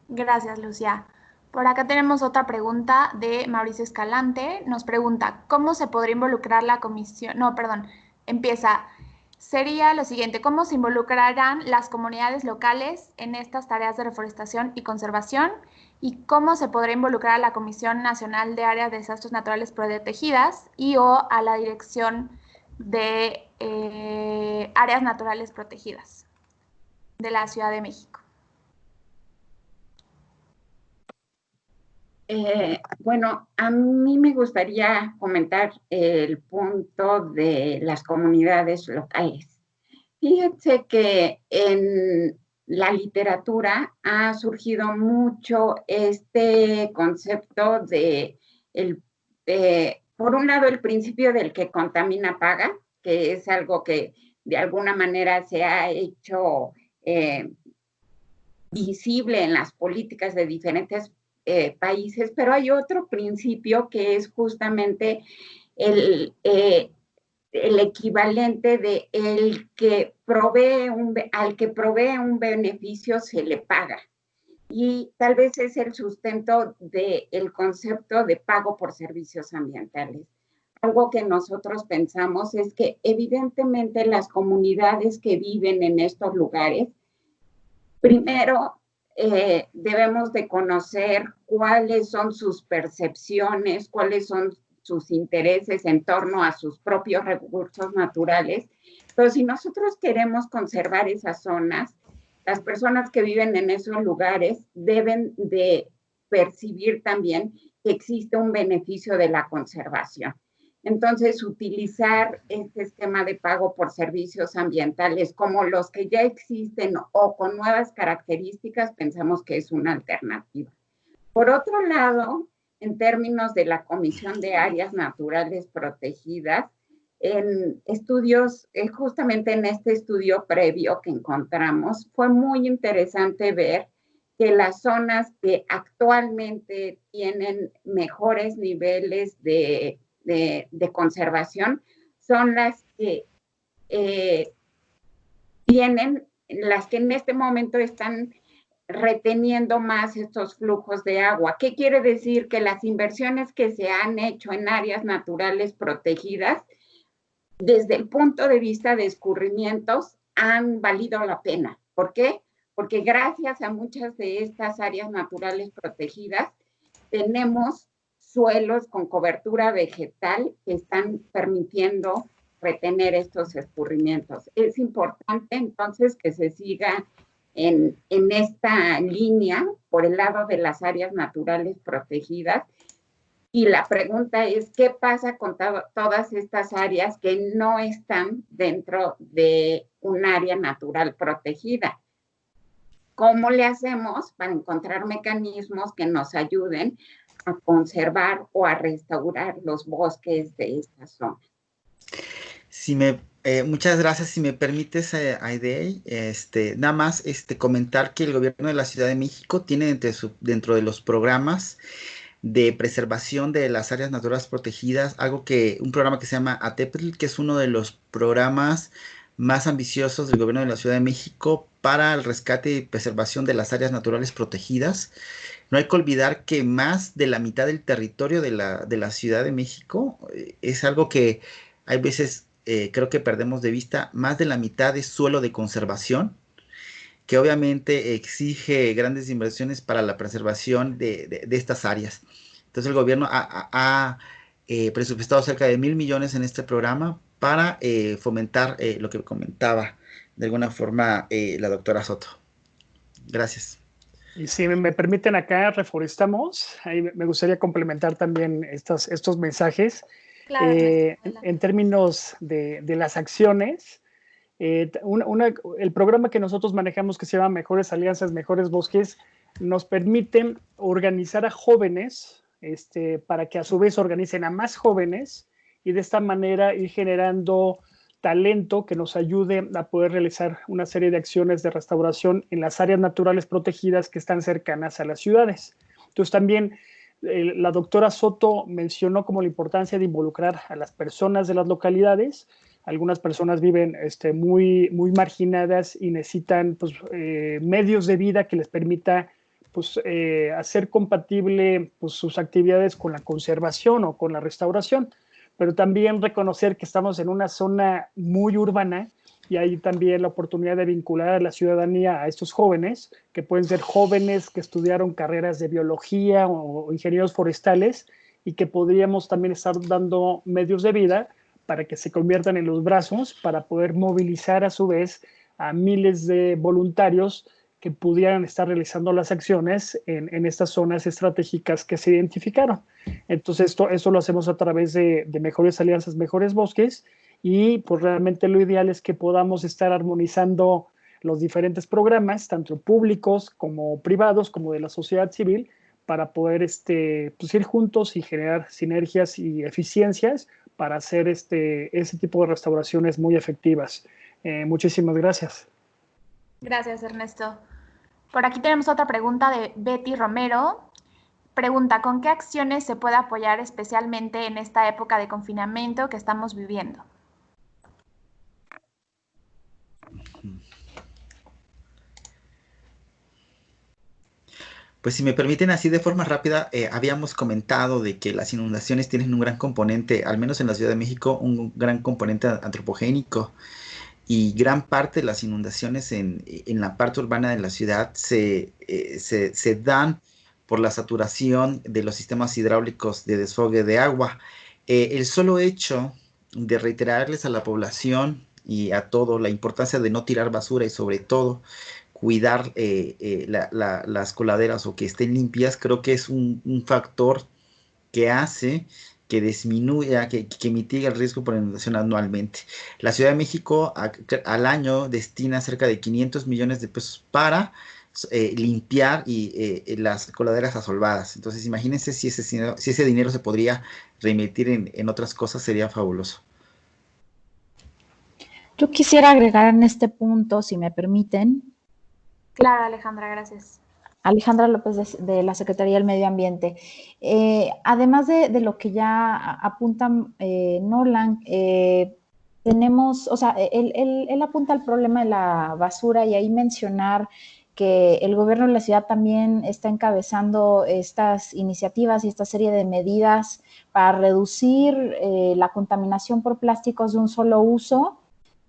S1: Gracias, Lucía. Por acá tenemos otra pregunta de Mauricio Escalante. Nos pregunta, ¿cómo se podría involucrar la comisión? No, perdón, empieza. Sería lo siguiente, ¿cómo se involucrarán las comunidades locales en estas tareas de reforestación y conservación? ¿Y cómo se podrá involucrar a la Comisión Nacional de Áreas de Desastres Naturales Protegidas y o a la Dirección de Áreas Naturales Protegidas de la Ciudad de México?
S4: Bueno, a mí me gustaría comentar el punto de las comunidades locales. Fíjense que en la literatura ha surgido mucho este concepto por un lado, el principio del que contamina paga, que es algo que de alguna manera se ha hecho visible en las políticas de diferentes países, pero hay otro principio que es justamente el equivalente de al que provee un beneficio se le paga. Y tal vez es el sustento del concepto de pago por servicios ambientales. Algo que nosotros pensamos es que evidentemente las comunidades que viven en estos lugares, primero, debemos de conocer cuáles son sus percepciones, cuáles son sus intereses en torno a sus propios recursos naturales. Pero si nosotros queremos conservar esas zonas, las personas que viven en esos lugares deben de percibir también que existe un beneficio de la conservación. Entonces, utilizar este esquema de pago por servicios ambientales como los que ya existen o con nuevas características, pensamos que es una alternativa. Por otro lado, en términos de la Comisión de Áreas Naturales Protegidas, en estudios, justamente en este estudio previo que encontramos, fue muy interesante ver que las zonas que actualmente tienen mejores niveles de conservación son las que las que en este momento están reteniendo más estos flujos de agua. ¿Qué quiere decir? Que las inversiones que se han hecho en áreas naturales protegidas, desde el punto de vista de escurrimientos, han valido la pena. ¿Por qué? Porque gracias a muchas de estas áreas naturales protegidas, tenemos suelos con cobertura vegetal que están permitiendo retener estos escurrimientos. Es importante entonces que se siga en esta línea por el lado de las áreas naturales protegidas. Y la pregunta es, ¿qué pasa con todas estas áreas que no están dentro de un área natural protegida? ¿Cómo le hacemos para encontrar mecanismos que nos ayuden a conservar o a restaurar los bosques de esta zona?
S6: Muchas gracias. Si me permites, Aide, nada más comentar que el gobierno de la Ciudad de México tiene dentro de los programas de preservación de las áreas naturales protegidas, un programa que se llama ATEPL, que es uno de los programas más ambiciosos del gobierno de la Ciudad de México para el rescate y preservación de las áreas naturales protegidas. No hay que olvidar que más de la mitad del territorio de la Ciudad de México es algo que hay veces creo que perdemos de vista. Más de la mitad es suelo de conservación, que obviamente exige grandes inversiones para la preservación de estas áreas. Entonces el gobierno ha presupuestado cerca de 1,000 millones en este programa para fomentar lo que comentaba de alguna forma la doctora Soto. Gracias.
S5: Y si me permiten, acá reforestamos. Ahí me gustaría complementar también estos mensajes.
S1: Claro,
S5: en términos de las acciones, el programa que nosotros manejamos, que se llama Mejores Alianzas, Mejores Bosques, nos permite organizar a jóvenes para que a su vez organicen a más jóvenes y de esta manera ir generando talento que nos ayude a poder realizar una serie de acciones de restauración en las áreas naturales protegidas que están cercanas a las ciudades. Entonces también la doctora Soto mencionó como la importancia de involucrar a las personas de las localidades. Algunas personas viven muy marginadas y necesitan pues, medios de vida que les permita pues, hacer compatible pues, sus actividades con la conservación o con la restauración, pero también reconocer que estamos en una zona muy urbana y hay también la oportunidad de vincular a la ciudadanía a estos jóvenes, que pueden ser jóvenes que estudiaron carreras de biología o ingenieros forestales y que podríamos también estar dando medios de vida para que se conviertan en los brazos para poder movilizar a su vez a miles de voluntarios que pudieran estar realizando las acciones en estas zonas estratégicas que se identificaron. Entonces, esto lo hacemos a través de Mejores Alianzas, Mejores Bosques, y pues realmente lo ideal es que podamos estar armonizando los diferentes programas, tanto públicos como privados, como de la sociedad civil, para poder pues ir juntos y generar sinergias y eficiencias para hacer ese tipo de restauraciones muy efectivas. Muchísimas gracias.
S1: Gracias, Ernesto. Por aquí tenemos otra pregunta de Betty Romero. Pregunta, ¿con qué acciones se puede apoyar especialmente en esta época de confinamiento que estamos viviendo?
S6: Pues si me permiten así de forma rápida, habíamos comentado de que las inundaciones tienen un gran componente, al menos en la Ciudad de México, un gran componente antropogénico, y gran parte de las inundaciones en la parte urbana de la ciudad se dan por la saturación de los sistemas hidráulicos de desfogue de agua. El solo hecho de reiterarles a la población y a todo la importancia de no tirar basura y sobre todo cuidar las coladeras o que estén limpias, creo que es un factor que hace que disminuya, que mitiga el riesgo por inundación anualmente. La Ciudad de México al año destina cerca de 500 millones de pesos para limpiar las coladeras asolvadas. Entonces, imagínense si ese dinero se podría reinvertir en otras cosas, sería fabuloso.
S7: Yo quisiera agregar en este punto, si me permiten.
S1: Claro, Alejandra, gracias.
S7: Alejandra López de la Secretaría del Medio Ambiente. Además de lo que ya apunta Nolan, tenemos, o sea, él apunta al problema de la basura y ahí mencionar que el gobierno de la ciudad también está encabezando estas iniciativas y esta serie de medidas para reducir la contaminación por plásticos de un solo uso,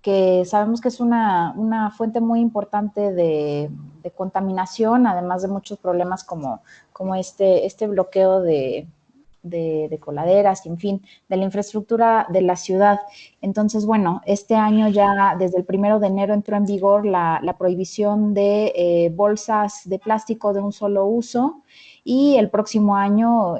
S7: que sabemos que es una fuente muy importante de contaminación, además de muchos problemas como este bloqueo de coladeras, y en fin, de la infraestructura de la ciudad. Entonces, bueno, este año ya, desde el 1 de enero, entró en vigor la prohibición de bolsas de plástico de un solo uso, y el próximo año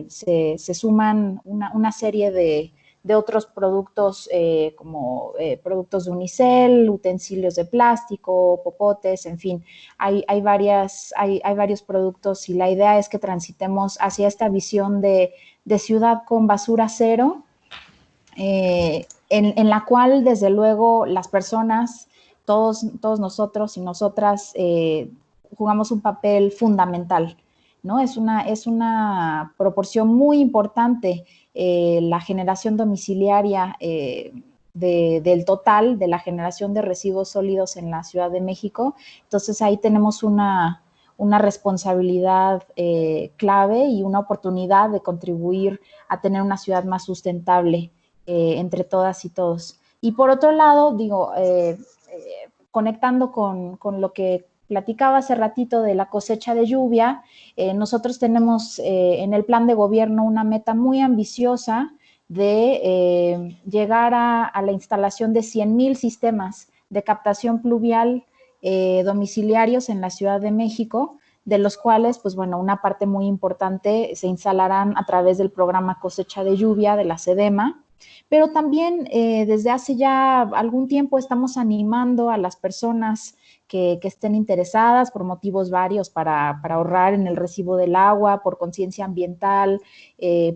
S7: se suman una serie de otros productos como productos de unicel, utensilios de plástico, popotes, en fin, hay varios productos, y la idea es que transitemos hacia esta visión de ciudad con basura cero, en la cual desde luego las personas, todos nosotros y nosotras jugamos un papel fundamental. ¿no? Es una proporción muy importante la generación domiciliaria del total de la generación de residuos sólidos en la Ciudad de México. Entonces ahí tenemos una responsabilidad clave y una oportunidad de contribuir a tener una ciudad más sustentable entre todas y todos. Y por otro lado, digo, conectando con lo que platicaba hace ratito de la cosecha de lluvia, nosotros tenemos en el plan de gobierno una meta muy ambiciosa de llegar a la instalación de 100,000 sistemas de captación pluvial domiciliarios en la Ciudad de México, de los cuales, pues bueno, una parte muy importante se instalarán a través del programa Cosecha de Lluvia de la SEDEMA, pero también desde hace ya algún tiempo estamos animando a las personas que estén interesadas por motivos varios para ahorrar en el recibo del agua, por conciencia ambiental,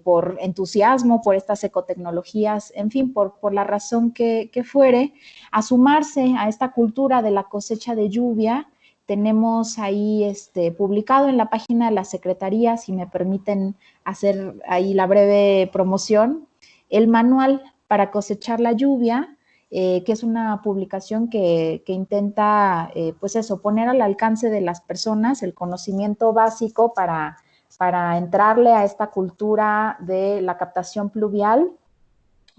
S7: por entusiasmo por estas ecotecnologías, en fin, por la razón que fuere, a sumarse a esta cultura de la cosecha de lluvia. Tenemos ahí publicado en la página de la Secretaría, si me permiten hacer ahí la breve promoción, el manual para cosechar la lluvia, que es una publicación que intenta, pues eso, poner al alcance de las personas el conocimiento básico para entrarle a esta cultura de la captación pluvial,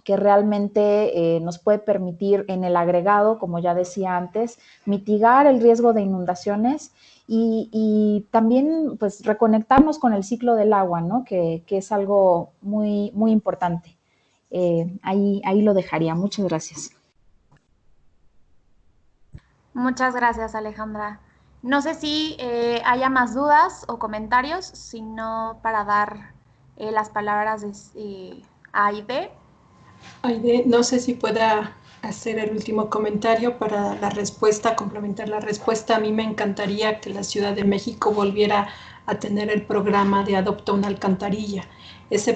S7: que realmente nos puede permitir en el agregado, como ya decía antes, mitigar el riesgo de inundaciones y también pues reconectarnos con el ciclo del agua, ¿no? Que es algo muy, muy importante. Ahí lo dejaría. Muchas gracias.
S1: Muchas gracias, Alejandra. No sé si haya más dudas o comentarios, sino para dar las palabras a Aide.
S8: Aide, no sé si pueda hacer el último comentario para la respuesta, complementar la respuesta. A mí me encantaría que la Ciudad de México volviera a tener el programa de Adopta una Alcantarilla. Ese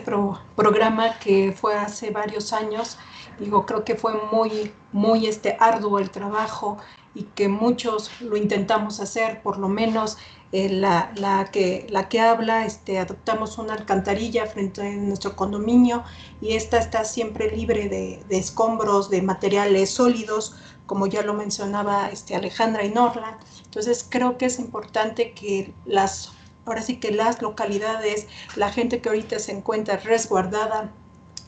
S8: programa que fue hace varios años, digo, creo que fue muy, muy arduo el trabajo y que muchos lo intentamos hacer, por lo menos la que habla, adoptamos una alcantarilla frente a nuestro condominio y esta está siempre libre de escombros, de materiales sólidos, como ya lo mencionaba Alejandra y Norland. Entonces creo que es importante que ahora sí que las localidades, la gente que ahorita se encuentra resguardada,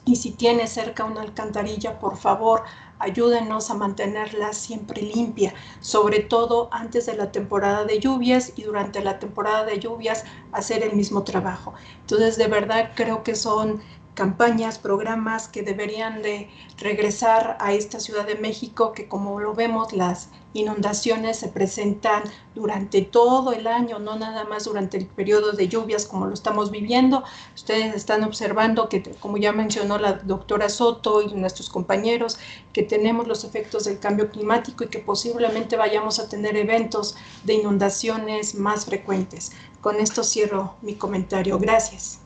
S8: y si tiene cerca una alcantarilla, por favor, ayúdenos a mantenerla siempre limpia, sobre todo antes de la temporada de lluvias y durante la temporada de lluvias hacer el mismo trabajo. Entonces, de verdad, creo que son campañas, programas que deberían de regresar a esta Ciudad de México, que como lo vemos, las inundaciones se presentan durante todo el año, no nada más durante el periodo de lluvias como lo estamos viviendo. Ustedes están observando que, como ya mencionó la doctora Soto y nuestros compañeros, que tenemos los efectos del cambio climático y que posiblemente vayamos a tener eventos de inundaciones más frecuentes. Con esto cierro mi comentario. Gracias.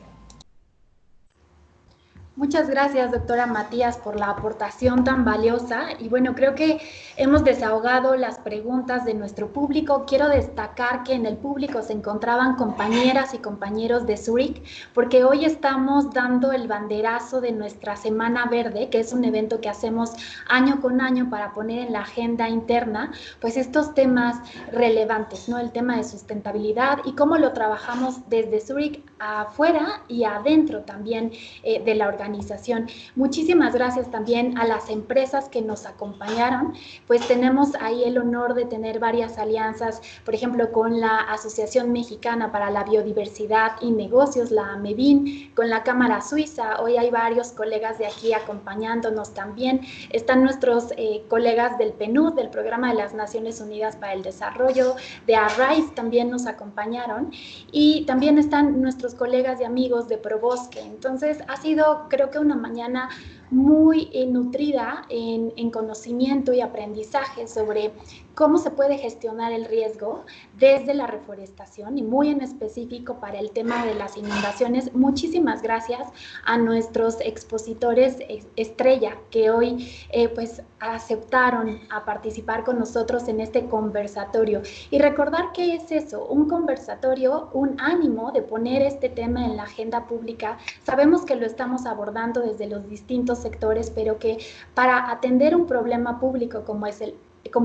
S2: Muchas gracias, doctora Matías, por la aportación tan valiosa. Y bueno, creo que hemos desahogado las preguntas de nuestro público. Quiero destacar que en el público se encontraban compañeras y compañeros de Zurich, porque hoy estamos dando el banderazo de nuestra Semana Verde, que es un evento que hacemos año con año para poner en la agenda interna, pues estos temas relevantes, ¿no? El tema de sustentabilidad y cómo lo trabajamos desde Zurich afuera y adentro también de la organización. Muchísimas gracias también a las empresas que nos acompañaron, pues tenemos ahí el honor de tener varias alianzas, por ejemplo, con la Asociación Mexicana para la Biodiversidad y Negocios, la AMEBIN, con la Cámara Suiza. Hoy hay varios colegas de aquí acompañándonos también. Están nuestros colegas del PNUD, del Programa de las Naciones Unidas para el Desarrollo, de ARISE también nos acompañaron, y también están nuestros colegas y amigos de ProBosque. Entonces ha sido, creo que una mañana muy nutrida en conocimiento y aprendizaje sobre cómo se puede gestionar el riesgo desde la reforestación y muy en específico para el tema de las inundaciones. Muchísimas gracias a nuestros expositores estrella que hoy pues aceptaron a participar con nosotros en este conversatorio. Y recordar que es eso, un conversatorio, un ánimo de poner este tema en la agenda pública. Sabemos que lo estamos abordando desde los distintos sectores, pero que para atender un problema público como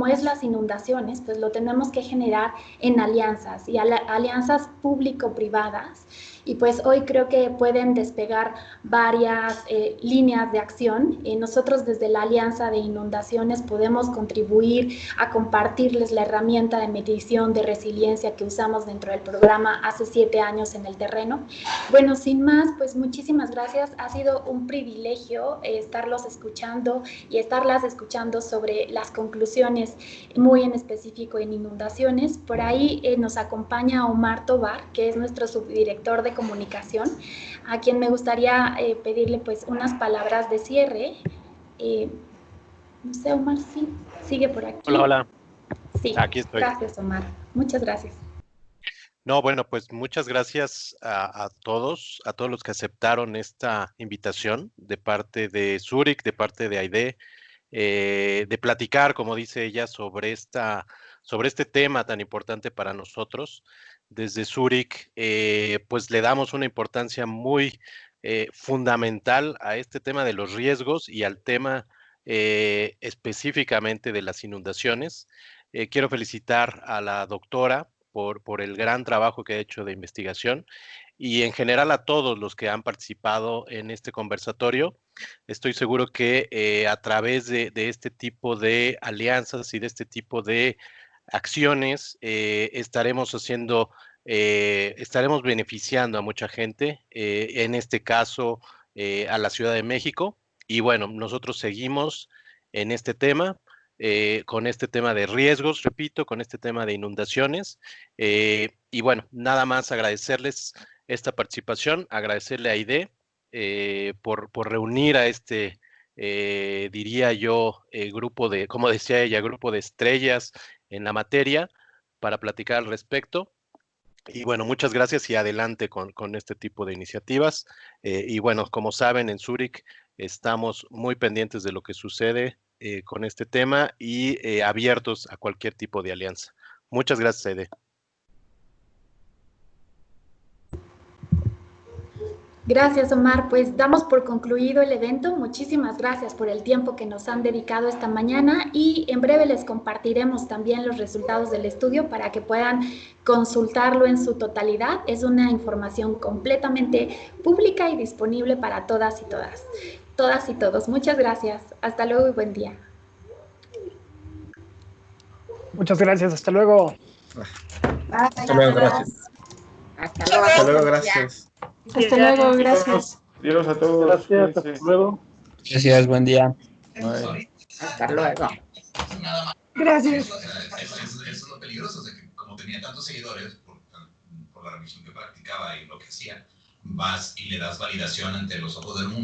S2: es las inundaciones, pues lo tenemos que generar en alianzas y alianzas público-privadas. Y pues hoy creo que pueden despegar varias líneas de acción. Nosotros desde la Alianza de Inundaciones podemos contribuir a compartirles la herramienta de medición de resiliencia que usamos dentro del programa hace 7 años en el terreno. Bueno, sin más, pues muchísimas gracias. Ha sido un privilegio estarlos escuchando y estarlas escuchando sobre las conclusiones muy en específico en inundaciones. Por ahí nos acompaña Omar Tobar, que es nuestro subdirector de comunicación, a quien me gustaría pedirle pues unas palabras de cierre. No sé, Omar, sí, sigue por aquí.
S10: Hola, hola.
S2: Sí,
S10: aquí estoy.
S2: Gracias, Omar. Muchas gracias.
S10: No, bueno, pues muchas gracias a todos los que aceptaron esta invitación de parte de Zurich, de parte de Aide, de platicar, como dice ella, sobre este tema tan importante para nosotros. Desde Zurich, pues le damos una importancia muy fundamental a este tema de los riesgos y al tema específicamente de las inundaciones. Quiero felicitar a la doctora por el gran trabajo que ha hecho de investigación y en general a todos los que han participado en este conversatorio. Estoy seguro que a través de este tipo de alianzas y de este tipo de acciones estaremos beneficiando a mucha gente, en este caso a la Ciudad de México. Y bueno, nosotros seguimos en este tema, con este tema de riesgos, repito, con este tema de inundaciones. Y bueno, nada más agradecerles esta participación, agradecerle a Aide por reunir a este, diría yo, grupo de, como decía ella, grupo de estrellas en la materia para platicar al respecto. Y bueno, muchas gracias y adelante con este tipo de iniciativas. Y bueno, como saben, en Zurich estamos muy pendientes de lo que sucede con este tema y abiertos a cualquier tipo de alianza. Muchas gracias, Aide.
S2: Gracias, Omar. Pues damos por concluido el evento. Muchísimas gracias por el tiempo que nos han dedicado esta mañana y en breve les compartiremos también los resultados del estudio para que puedan consultarlo en su totalidad. Es una información completamente pública y disponible para todas y todos. Muchas gracias. Hasta luego y buen día.
S5: Muchas gracias. Hasta luego.
S11: Hasta luego, gracias.
S4: Hasta luego,
S6: gracias.
S8: Hasta luego, gracias.
S11: Adiós a todos.
S5: Gracias, hasta luego.
S12: Gracias, buen día.
S4: Hasta luego.
S8: Gracias.
S13: Eso es lo peligroso, de que como tenía tantos seguidores por la religión que practicaba y lo que hacía, vas y le das validación ante los ojos del mundo.